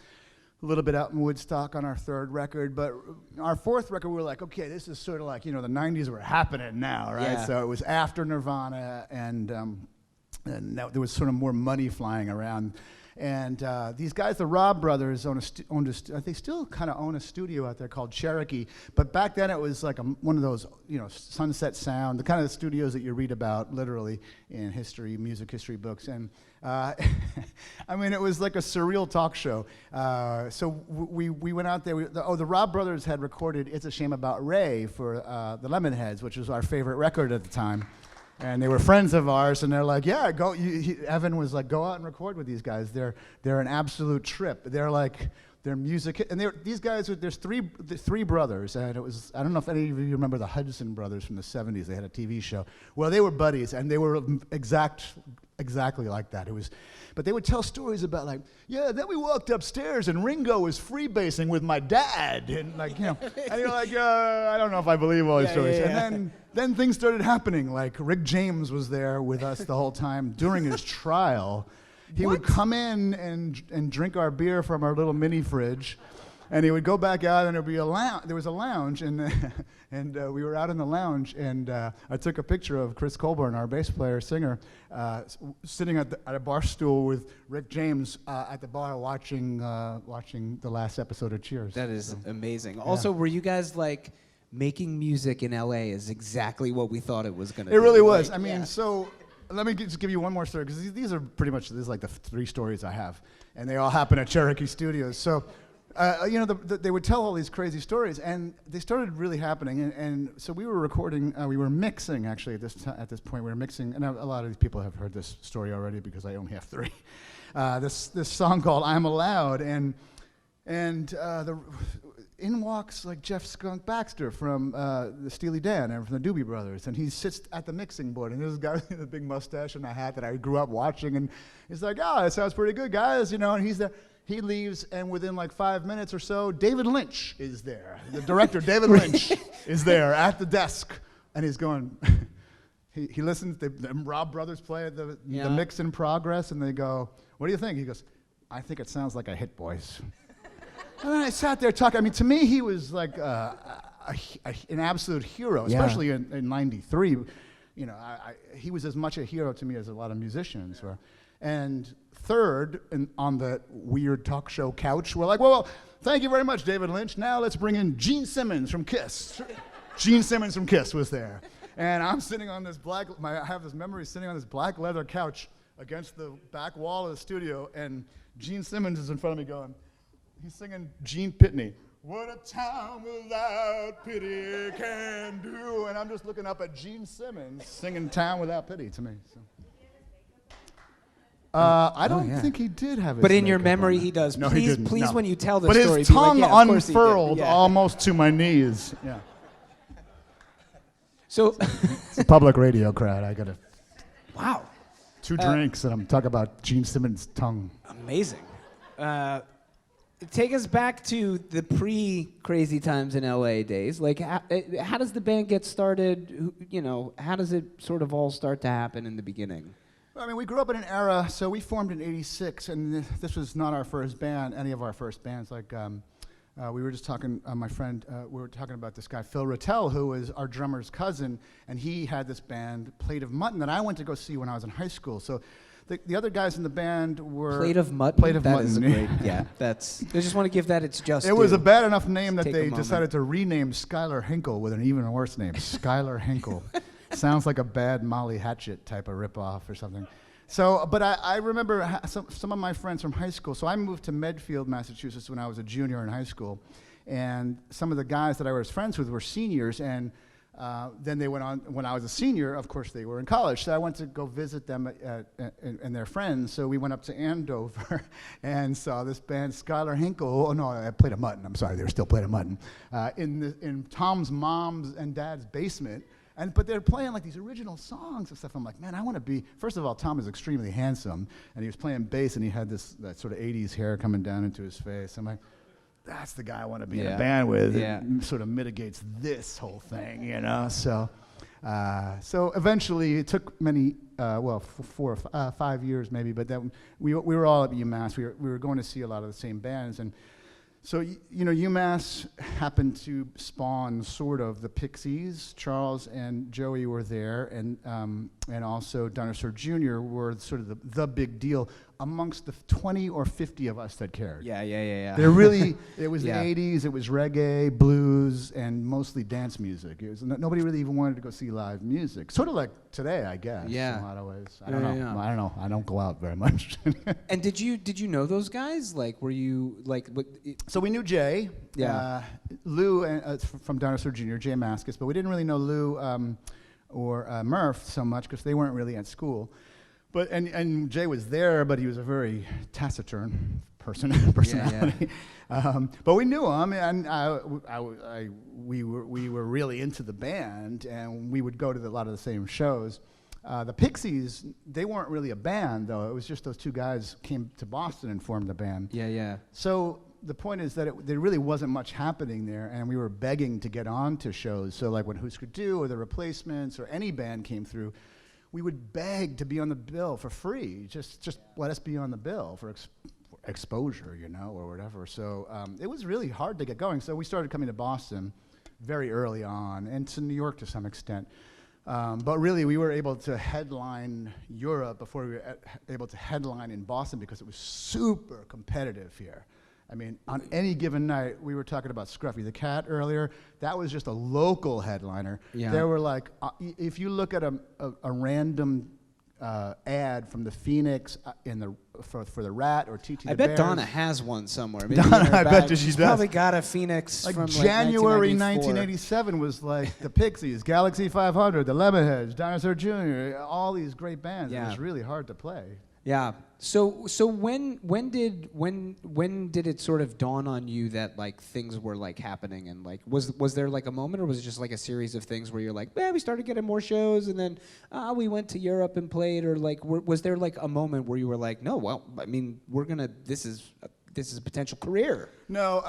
A little bit out in Woodstock on our 3rd record, but our 4th record, we were like, okay, this is sort of like, the 90s were happening now, right? Yeah. So it was after Nirvana, and now there was sort of more money flying around. And these guys, the Robb brothers, they still kind of own a studio out there called Cherokee. But back then it was like one of those, Sunset Sound, the kind of studios that you read about literally in music history books. And I mean, it was like a surreal talk show. So we went out there. The Robb brothers had recorded "It's a Shame About Ray" for the Lemonheads, which was our favorite record at the time. And they were friends of ours, and they're like, yeah, go. Evan was like, go out and record with these guys. They're an absolute trip. They're like, they're music. And these guys, there's three brothers, and it was, I don't know if any of you remember the Hudson brothers from the 70s. They had a TV show. Well, they were buddies, and they were exactly like that. But they would tell stories about like, yeah, then we walked upstairs and Ringo was freebasing with my dad, and like, and you're like, I don't know if I believe all these stories. Yeah. And then things started happening. Like Rick James was there with us the whole time during his trial. He would come in and drink our beer from our little mini fridge. And he would go back out, and there'd be there was a lounge, and we were out in the lounge, and I took a picture of Chris Colburn, our bass player, singer, sitting at a bar stool with Rick James at the bar watching the last episode of Cheers. that is amazing. Also, were you guys like making music in LA is exactly what we thought it was going to be? It really was. Like, I mean, so let me just give you one more story, because these are pretty much, this is like the 3 stories I have, and they all happen at Cherokee Studios. So. They would tell all these crazy stories, and they started really happening. And so we were recording, we were mixing actually at this point. We were mixing, and a lot of these people have heard this story already because I only have 3. This song called "I'm Allowed," and in walks like Jeff Skunk Baxter from the Steely Dan and from the Doobie Brothers, and he sits at the mixing board, and there's a guy with a big mustache and a hat that I grew up watching, and he's like, "Oh, it sounds pretty good, guys," and he's there. He leaves, and within like 5 minutes or so, David Lynch is there. The director, David Lynch, is there at the desk, and he's going. He listens. The Robb brothers play at the mix in progress, and they go, "What do you think?" He goes, "I think it sounds like a hit, boys." And then I sat there talking. I mean, to me, he was like an absolute hero, especially in '93. He was as much a hero to me as a lot of musicians were. And third, on the weird talk show couch, we're like, well, thank you very much, David Lynch. Now let's bring in Gene Simmons from Kiss. Gene Simmons from Kiss was there. And I'm sitting on this I have this memory sitting on this black leather couch against the back wall of the studio, and Gene Simmons is in front of me he's singing Gene Pitney. What a town without pity can do. And I'm just looking up at Gene Simmons singing Town Without Pity to me. So. I don't think he did have his But in your makeup memory, on. he does. No, Please, he didn't. please, no. when you tell the but story, his be like, tongue yeah, of course he did. unfurled Yeah. almost to my knees. Yeah. So, It's a public radio crowd. I got wow, 2 drinks, and I'm talking about Gene Simmons' tongue. amazing. Take us back to the pre-Crazy Times in LA days. Like, how does the band get started? How does it sort of all start to happen in the beginning? I mean, we grew up in an era, so we formed in '86, and this was not our first band, any of our first bands. Like, we were just talking, my friend, we were talking about this guy, Phil Rattel, who was our drummer's cousin, and he had this band, Plate of Mutton, that I went to go see when I was in high school. So the other guys in the band were... Plate of Mutton? Plate of That Mutton. is a great, I just want to give that its just It was a due. bad enough name that Take a they moment. decided to rename Skylar Hinkle with an even worse name, Skylar Hinkle. Sounds like a bad Molly Hatchet type of ripoff or something. So, but I remember some of my friends from high school. So I moved to Medfield, Massachusetts when I was a junior in high school. And some of the guys that I was friends with were seniors. And then they went on, when I was a senior, of course, they were in college. So I went to go visit them and their friends. So we went up to Andover and saw this band, Skylar Hinkle. Oh, no, I played a mutton. I'm sorry, they were still playing a mutton. In Tom's mom's and dad's basement. But they're playing like these original songs and stuff. I'm like, man, I want to be. First of all, Tom is extremely handsome, and he was playing bass, and he had that sort of '80s hair coming down into his face. I'm like, that's the guy I want to be in a band with. Yeah. It sort of mitigates this whole thing, you know. So eventually, it took many, 4 or 5 years maybe, but then we were all at UMass. We were going to see a lot of the same bands, and. So, you know, UMass happened to spawn sort of the Pixies. Charles and Joey were there, and also Dinosaur Jr. were sort of the big deal amongst the 20 or 50 of us that cared. Yeah. They're really, it was Yeah. the 80s, it was reggae, blues, and mostly dance music. It was, nobody really even wanted to go see live music. Sort of like today, I guess, Yeah. in a lot of ways. I Yeah, don't know. yeah. I don't know. I don't go out very much. And did you know those guys? Like, were you like what? So we knew Jay, Yeah. Lou from Dinosaur Jr., Jay Mascis, but we didn't really know Lou or Murph so much because they weren't really at school. But and Jay was there, but he was a very taciturn personality. But we knew him, and we were really into the band, and we would go to a lot of the same shows. The Pixies, they weren't really a band, though. It was just those two guys came to Boston and formed the band. Yeah. So the point is that there really wasn't much happening there, and we were begging to get on to shows. So like when Husker Du or The Replacements or any band came through, we would beg to be on the bill for free. Just let us be on the bill for exposure, you know, or whatever. So it was really hard to get going. So we started coming to Boston very early on, and to New York to some extent. But really, we were able to headline Europe before we were able to headline in Boston because it was super competitive here. I mean, on any given night, we were talking about Scruffy the Cat earlier. That was just a local headliner. Yeah. There were like, if you look at a random ad from the Phoenix for the Rat or TT the I bet Bears. Donna has one somewhere. Maybe Donna, in her I bet bag. she She's does. probably got a Phoenix Like from January 1984. 1987 was like the Pixies, Galaxy 500, the Lemonheads, Dinosaur Jr., all these great bands. Yeah. It was really hard to play. Yeah. So when did it sort of dawn on you that like things were like happening, and like was there like a moment, or was it just like a series of things where you're like, we started getting more shows, and then we went to Europe and played, or like was there like a moment where you were like, no, well, I mean, this is a potential career? No,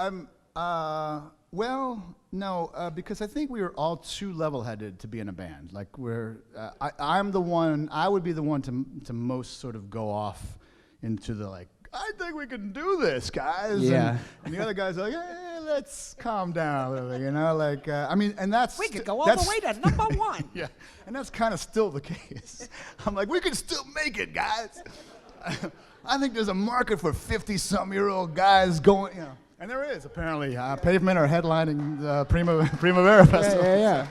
because I think we were all too level-headed to be in a band. Like I would be the one to most sort of go off into the like, I think we can do this, guys. Yeah. And the other guys are like, hey, let's calm down a little bit, you know? Like, I mean, and that's... We could go all the way to number one. Yeah, and that's kind of still the case. I'm like, we can still make it, guys. I think there's a market for 50-something-year-old guys going, you know. And there is, apparently. Pavement are headlining the Primavera Festival. Yeah.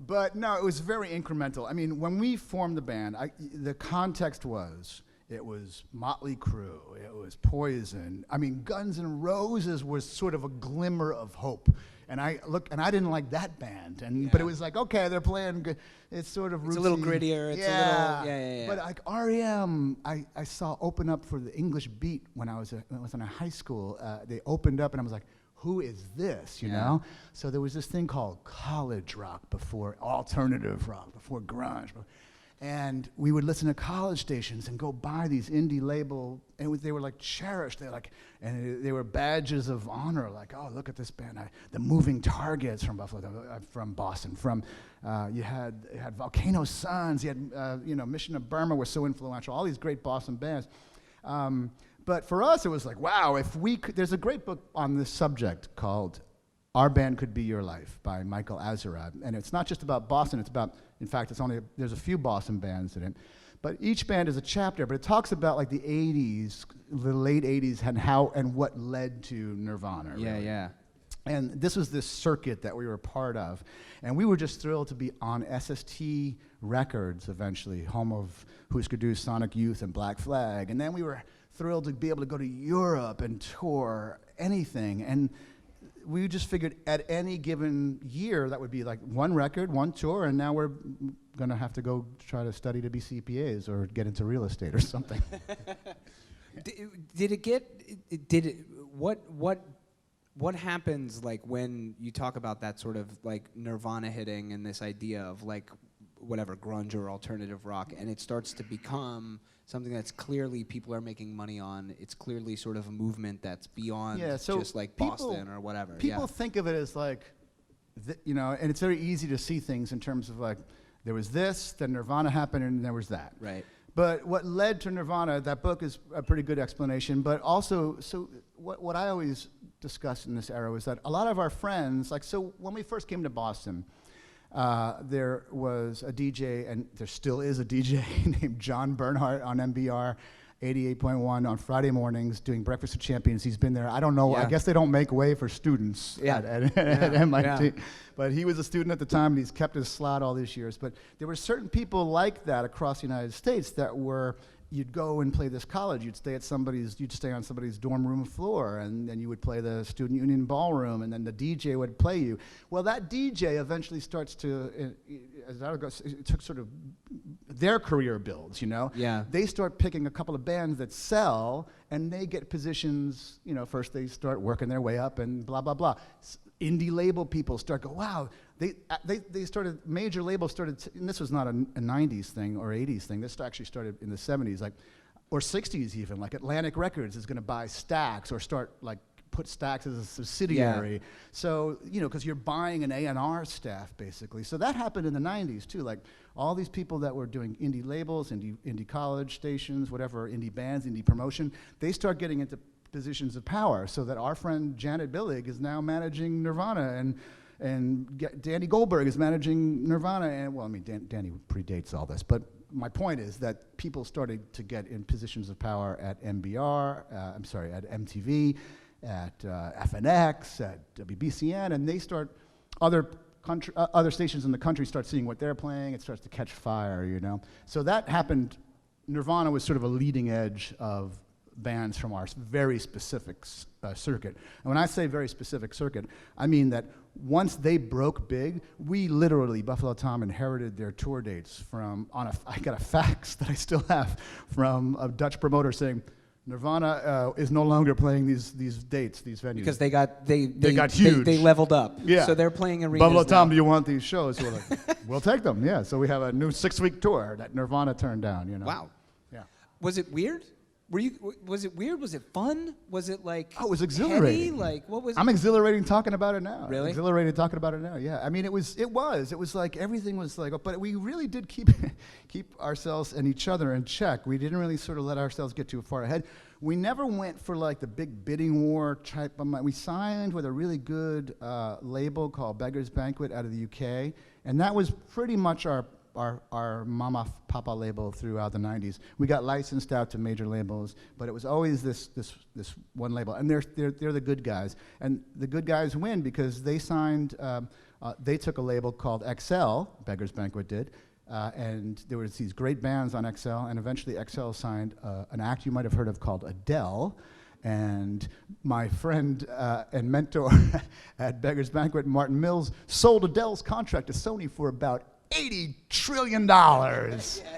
But no, it was very incremental. I mean, when we formed the band, the context was, it was Motley Crue, it was Poison. I mean, Guns N' Roses was sort of a glimmer of hope. And I didn't like that band, but it was like, okay, they're playing good. It's sort of rootsy. It's a little grittier. It's a little, yeah. But like REM, I saw open up for the English Beat when I was in high school. They opened up, and I was like, who is this? You know? So there was this thing called college rock before alternative rock, before grunge. And we would listen to college stations and go buy these indie label, and they were like cherished. They they were badges of honor. Like, oh, look at this band, the Moving Targets from Buffalo, from Boston. You had Volcano Suns. You had Mission of Burma was so influential. All these great Boston bands. But for us, it was like, wow, if we could. There's a great book on this subject called Our Band Could Be Your Life by Michael Azerrad. And it's not just about Boston, it's about, in fact, there's a few Boston bands in it. But each band is a chapter, but it talks about like the 80s, the late 80s, and what led to Nirvana. Yeah, really. yeah. And this was this circuit that we were part of. And we were just thrilled to be on SST Records eventually, home of Husker Du, Sonic Youth, and Black Flag. And then we were thrilled to be able to go to Europe and tour anything. And we just figured at any given year that would be like one record, one tour, and now we're going to have to go try to study to be CPAs or get into real estate or something. What happens like when you talk about that sort of like Nirvana hitting and this idea of like whatever grunge or alternative rock, and it starts to become something that's clearly people are making money on? It's clearly sort of a movement that's beyond just like Boston or whatever. People think of it as like, and it's very easy to see things in terms of like, there was this, then Nirvana happened, and there was that. Right. But what led to Nirvana, that book is a pretty good explanation, but also, so what I always discuss in this era was that a lot of our friends, like, so when we first came to Boston, there was a DJ, and there still is a DJ named John Bernhardt on MBR 88.1 on Friday mornings doing Breakfast with Champions. He's been there, I don't know, I guess they don't make way for students at MIT. Yeah. But he was a student at the time, and he's kept his slot all these years. But there were certain people like that across the United States that were, you'd go and play this college, you'd stay on somebody's dorm room floor, and then you would play the student union ballroom, and then the DJ would play you. Well, that DJ eventually starts to, as I go, it took sort of their career builds, Yeah. They start picking a couple of bands that sell, and they get positions, first they start working their way up and blah, blah, blah. Indie label people start go, wow, they started, major labels started, and this was not a 90s thing or 80s thing, this actually started in the 70s, like, or 60s even, like Atlantic Records is gonna buy Stax or start like, put Stax as a subsidiary. Yeah. So, because you're buying an A&R staff basically. So that happened in the 90s too, like all these people that were doing indie labels, indie college stations, whatever, indie bands, indie promotion, they start getting into positions of power, so that our friend Janet Billig is now managing Nirvana, and Danny Goldberg is managing Nirvana, and well, I mean, Danny predates all this, but my point is that people started to get in positions of power at MBR, at MTV, at FNX, at WBCN, and they start, other stations in the country start seeing what they're playing, it starts to catch fire, So that happened, Nirvana was sort of a leading edge of bands from our very specific circuit. And when I say very specific circuit, I mean that once they broke big, we literally, Buffalo Tom inherited their tour dates I got a fax that I still have from a Dutch promoter saying, Nirvana is no longer playing these dates, these venues. Because they got huge. They leveled up. Yeah. So they're playing arenas Buffalo Tom, now. do you want these shows? We're like, we'll take them, yeah. So we have a new 6-week tour that Nirvana turned down, Wow. Yeah. Was it weird? Was it weird? Was it fun? Was it like it was exhilarating. heady? Like what was it? I'm exhilarating talking about it now. Really? Exhilarated talking about it now. Yeah. I mean, it was like everything was like, but we really did keep ourselves and each other in check. We didn't really sort of let ourselves get too far ahead. We never went for like the big bidding war type of money. We signed with a really good label called Beggar's Banquet out of the UK, and that was pretty much our mama papa label throughout the 90s. We got licensed out to major labels, but it was always this one label, and they're the good guys, and the good guys win because they signed. They took a label called XL, Beggar's Banquet did, and there was these great bands on XL, and eventually XL signed an act you might have heard of called Adele. And my friend and mentor at Beggar's Banquet, Martin Mills, sold Adele's contract to Sony for about $80 trillion.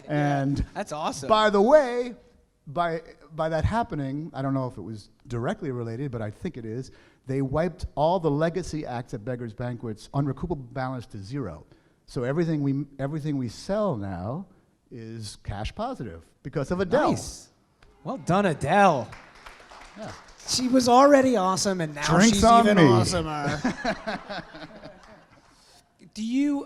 And that's awesome. By the way, by that happening, I don't know if it was directly related, but I think it is, they wiped all the legacy acts at Beggar's Banquet's unrecoupable balance to zero. So everything we sell now is cash positive because of Adele. Nice. Well done, Adele. Yeah. She was already awesome, and now Drinks she's on even me. awesomer. Do you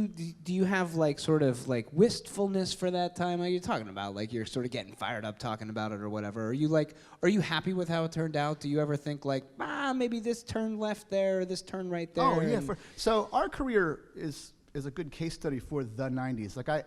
do you have like sort of like wistfulness for that time? Are you talking about like you're sort of getting fired up talking about it or whatever? Are you happy with how it turned out? Do you ever think like maybe this turn left there or this turn right there? Oh yeah. So our career is a good case study for the 90s. Like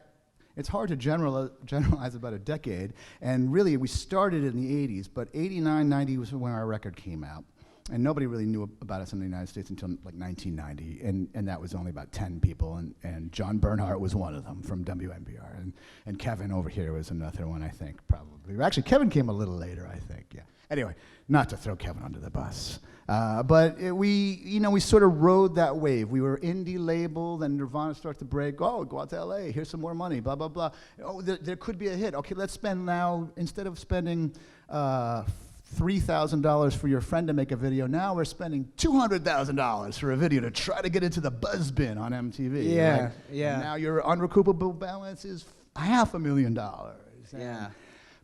it's hard to generalize about a decade, and really we started in the 80s, but 89, 90 was when our record came out. And nobody really knew about us in the United States until like 1990, and that was only about 10 people, and John Bernhardt was one of them from WNBR, and Kevin over here was another one, I think, probably. Actually, Kevin came a little later, I think, yeah. Anyway, not to throw Kevin under the bus, but we sort of rode that wave. We were indie label, then Nirvana starts to break. Oh, go out to LA, here's some more money, blah, blah, blah. Oh, there could be a hit. Okay, let's spend now, instead of spending $3,000 for your friend to make a video, now we're spending $200,000 for a video to try to get into the buzz bin on MTV. Yeah, right? yeah. And now your unrecoupable balance is $500,000. Yeah.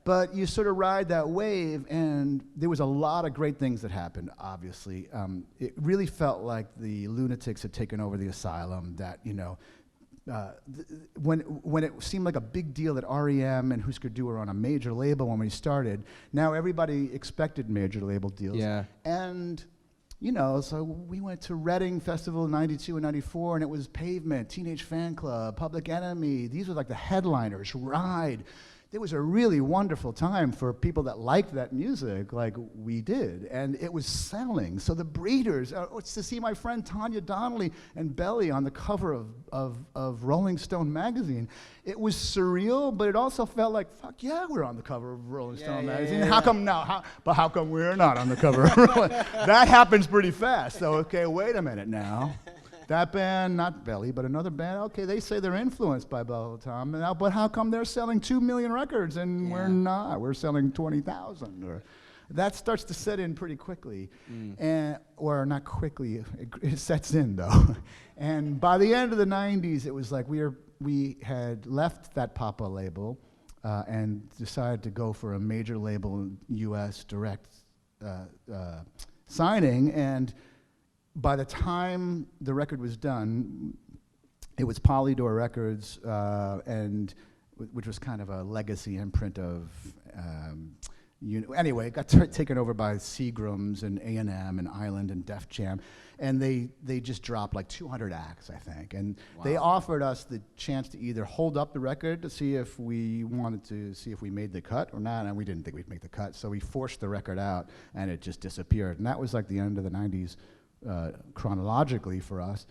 But you sort of ride that wave, and there was a lot of great things that happened, obviously. It really felt like the lunatics had taken over the asylum, that, when it seemed like a big deal that REM and Husker Du were on a major label when we started, now everybody expected major label deals. Yeah. And, so we went to Reading Festival in 92 and 94, and it was Pavement, Teenage Fan Club, Public Enemy. These were like the headliners, Ride. It was a really wonderful time for people that liked that music like we did, and it was selling. So the Breeders, to see my friend Tanya Donnelly and Belly on the cover of Rolling Stone magazine, it was surreal, but it also felt like, fuck yeah, we're on the cover of Rolling Stone magazine. How come now? How come we're not on the cover of Rolling? That happens pretty fast. So, okay, wait a minute now. That band, not Belly, but another band, okay, they say they're influenced by Bella Tom, but how come they're selling 2 million records and we're not? We're selling 20,000. Or that starts to set in pretty quickly, or not quickly, it sets in though. And by the end of the 90s, it was like we had left that Papa label and decided to go for a major label U.S. direct signing, and by the time the record was done, it was Polydor Records, which was kind of a legacy imprint of, anyway, it got taken over by Seagram's and A&M and Island and Def Jam, and they just dropped like 200 acts, I think. And they offered us the chance to either hold up the record to see if we wanted to see if we made the cut or not, and we didn't think we'd make the cut, so we forced the record out, and it just disappeared. And that was like the end of the 90s. Chronologically for us,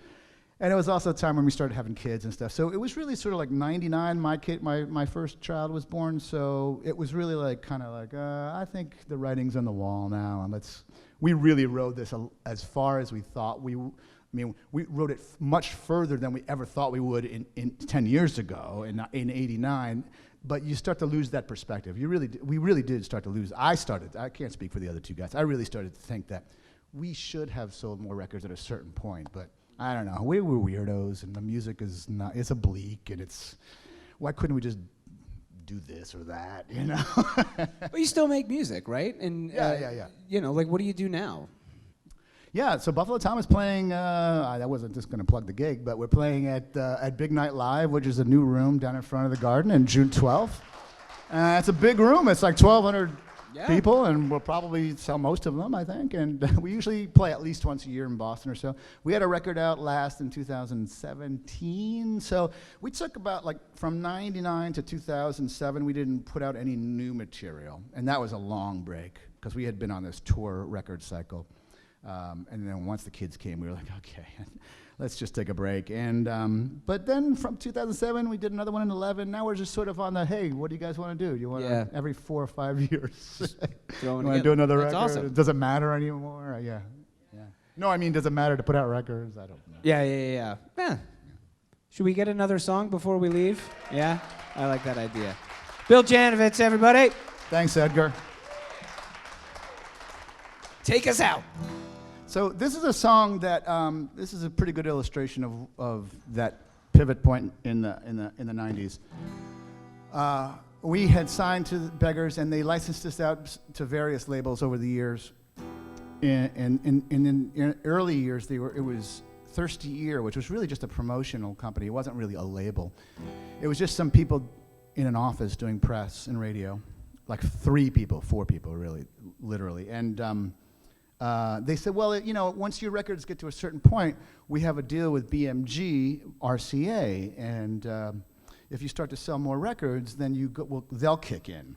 and it was also a time when we started having kids and stuff. So it was really sort of like 99. My first child was born. So it was really like kind of like I think the writing's on the wall now, and we really rode this as far as we thought we. I mean, we wrote it much further than we ever thought we would in 10 years ago in '89. But you start to lose that perspective. We really did start to lose. I can't speak for the other two guys. I really started to think that we should have sold more records at a certain point, but I don't know. We were weirdos, and the music is not, it's oblique, and why couldn't we just do this or that, But you still make music, right? And yeah. What do you do now? Yeah, so Buffalo Tom is playing, I wasn't just going to plug the gig, but we're playing at Big Night Live, which is a new room down in front of the Garden, on June 12th. It's a big room. It's like 1,200 people, and we'll probably sell most of them, I think. And we usually play at least once a year in Boston or so. We had a record out last in 2017. So we took about from 99 to 2007, we didn't put out any new material. And that was a long break because we had been on this tour record cycle. And then once the kids came, we were like, okay, let's just take a break. And but then from 2007, we did another one in 11. Now we're just sort of on the, hey, what do you guys want to do? You want to every 4 or 5 years? You want to do another record? Awesome. Does it matter anymore? Yeah. No, I mean, does it matter to put out records? I don't know. Yeah. Should we get another song before we leave? Yeah, I like that idea. Bill Janovitz, everybody. Thanks, Edgar. Take us out. So this is a song that this is a pretty good illustration of that pivot point in the 90s. We had signed to Beggars, and they licensed us out to various labels over the years. In early years, it was Thirsty Ear, which was really just a promotional company. It wasn't really a label. It was just some people in an office doing press and radio, like 4 people, really, literally. And they said, well, once your records get to a certain point, we have a deal with BMG, RCA, and if you start to sell more records, then they'll kick in.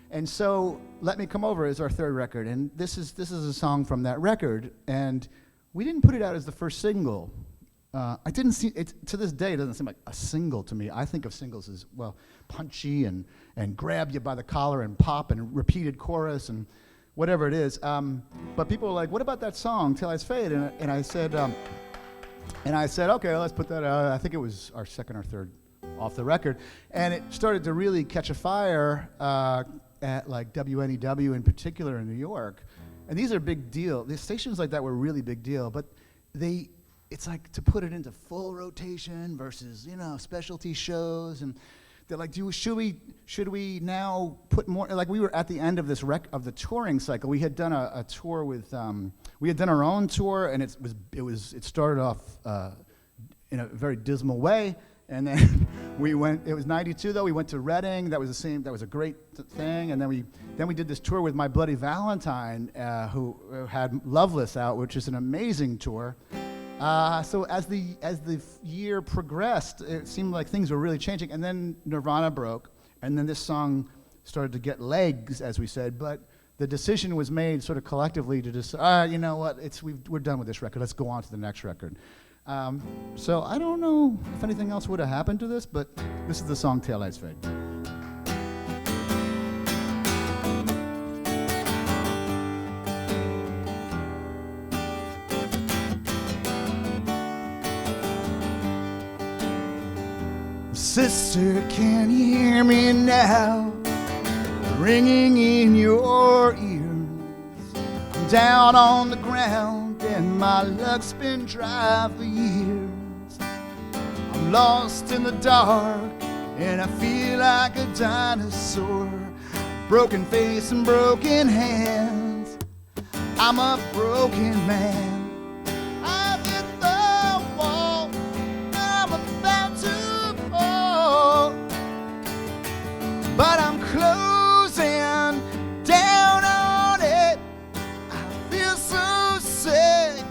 And so Let Me Come Over is our third record, and this is a song from that record, and we didn't put it out as the first single. I didn't see it to this day. It doesn't seem like a single to me. I think of singles as, well, punchy and grab you by the collar and pop and repeated chorus and whatever it is. But people were like, "What about that song, Till Lights Fade?" And I said, okay, let's put that out. I think it was our second or third off the record, and it started to really catch a fire at like WNEW in particular in New York. And these are big deal. The stations like that were really big deal, but it's like to put it into full rotation versus, specialty shows, and they're like, should we now put more? Like, we were at the end of this of the touring cycle. We had done a tour with, we had done our own tour, and it started off in a very dismal way, and then we went. It was '92 though. We went to Reading. That was a great thing, and then we did this tour with My Bloody Valentine, who had Loveless out, which is an amazing tour. So as the year progressed, it seemed like things were really changing, and then Nirvana broke, and then this song started to get legs, as we said. But the decision was made sort of collectively to just, you know what? We're done with this record. Let's go on to the next record. So I don't know if anything else would have happened to this, but this is the song "Tail Lights Fade." Sister, can you hear me now? Ringing in your ears. I'm down on the ground and my luck's been dry for years. I'm lost in the dark and I feel like a dinosaur. Broken face and broken hands. I'm a broken man. I've hit the wall. I'm about to fall, but I'm closing down on it. I feel so sick,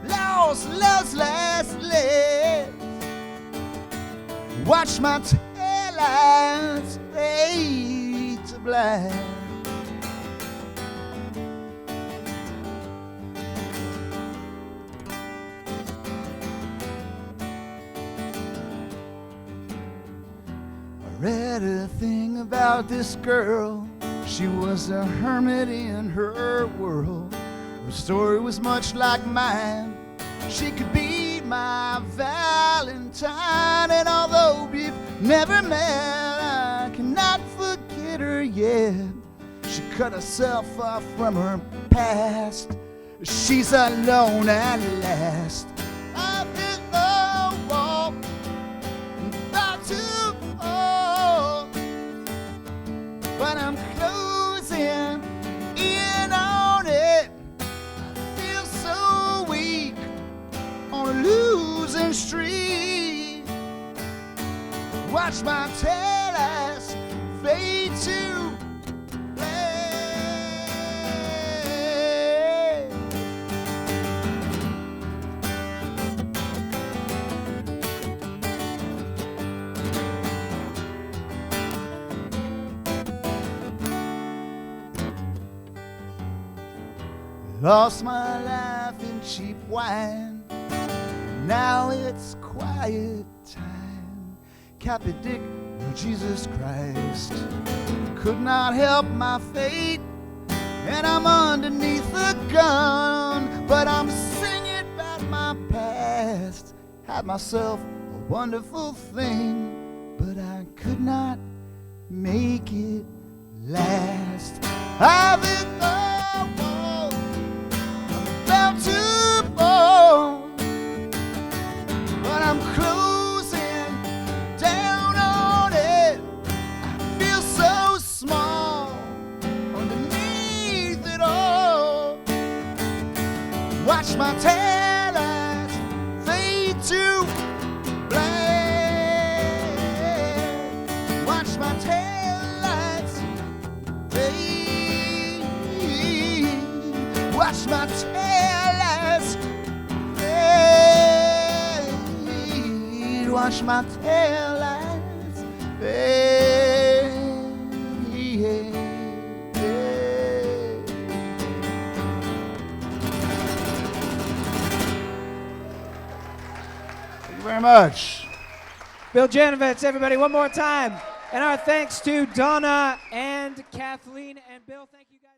lost Lesley. Watch my taillights fade to black. I read a thing about this girl. She was a hermit in her world. Her story was much like mine. She could be my Valentine, and although we've never met, I cannot forget her yet. She cut herself off from her past. She's alone at last. I've hit the wall, about to fall, but I'm closing in on it. I feel so weak on a losing streak. Watch my taillights fade to black. Lost my life in cheap wine. Now it's quiet time. Cappy Dick, oh Jesus Christ. Could not help my fate, and I'm underneath the gun, but I'm singing about my past. Had myself a wonderful thing, but I could not make it last. I've hit the wall, I'm about to fall, but I'm closing down on it. I feel so small underneath it all. Watch my taillights fade to black. Watch my taillights fade. Watch my taillights fade. Watch my taillights fade. very much. Bill Janovitz, everybody, one more time. And our thanks to Donna and Kathleen and Bill. Thank you guys.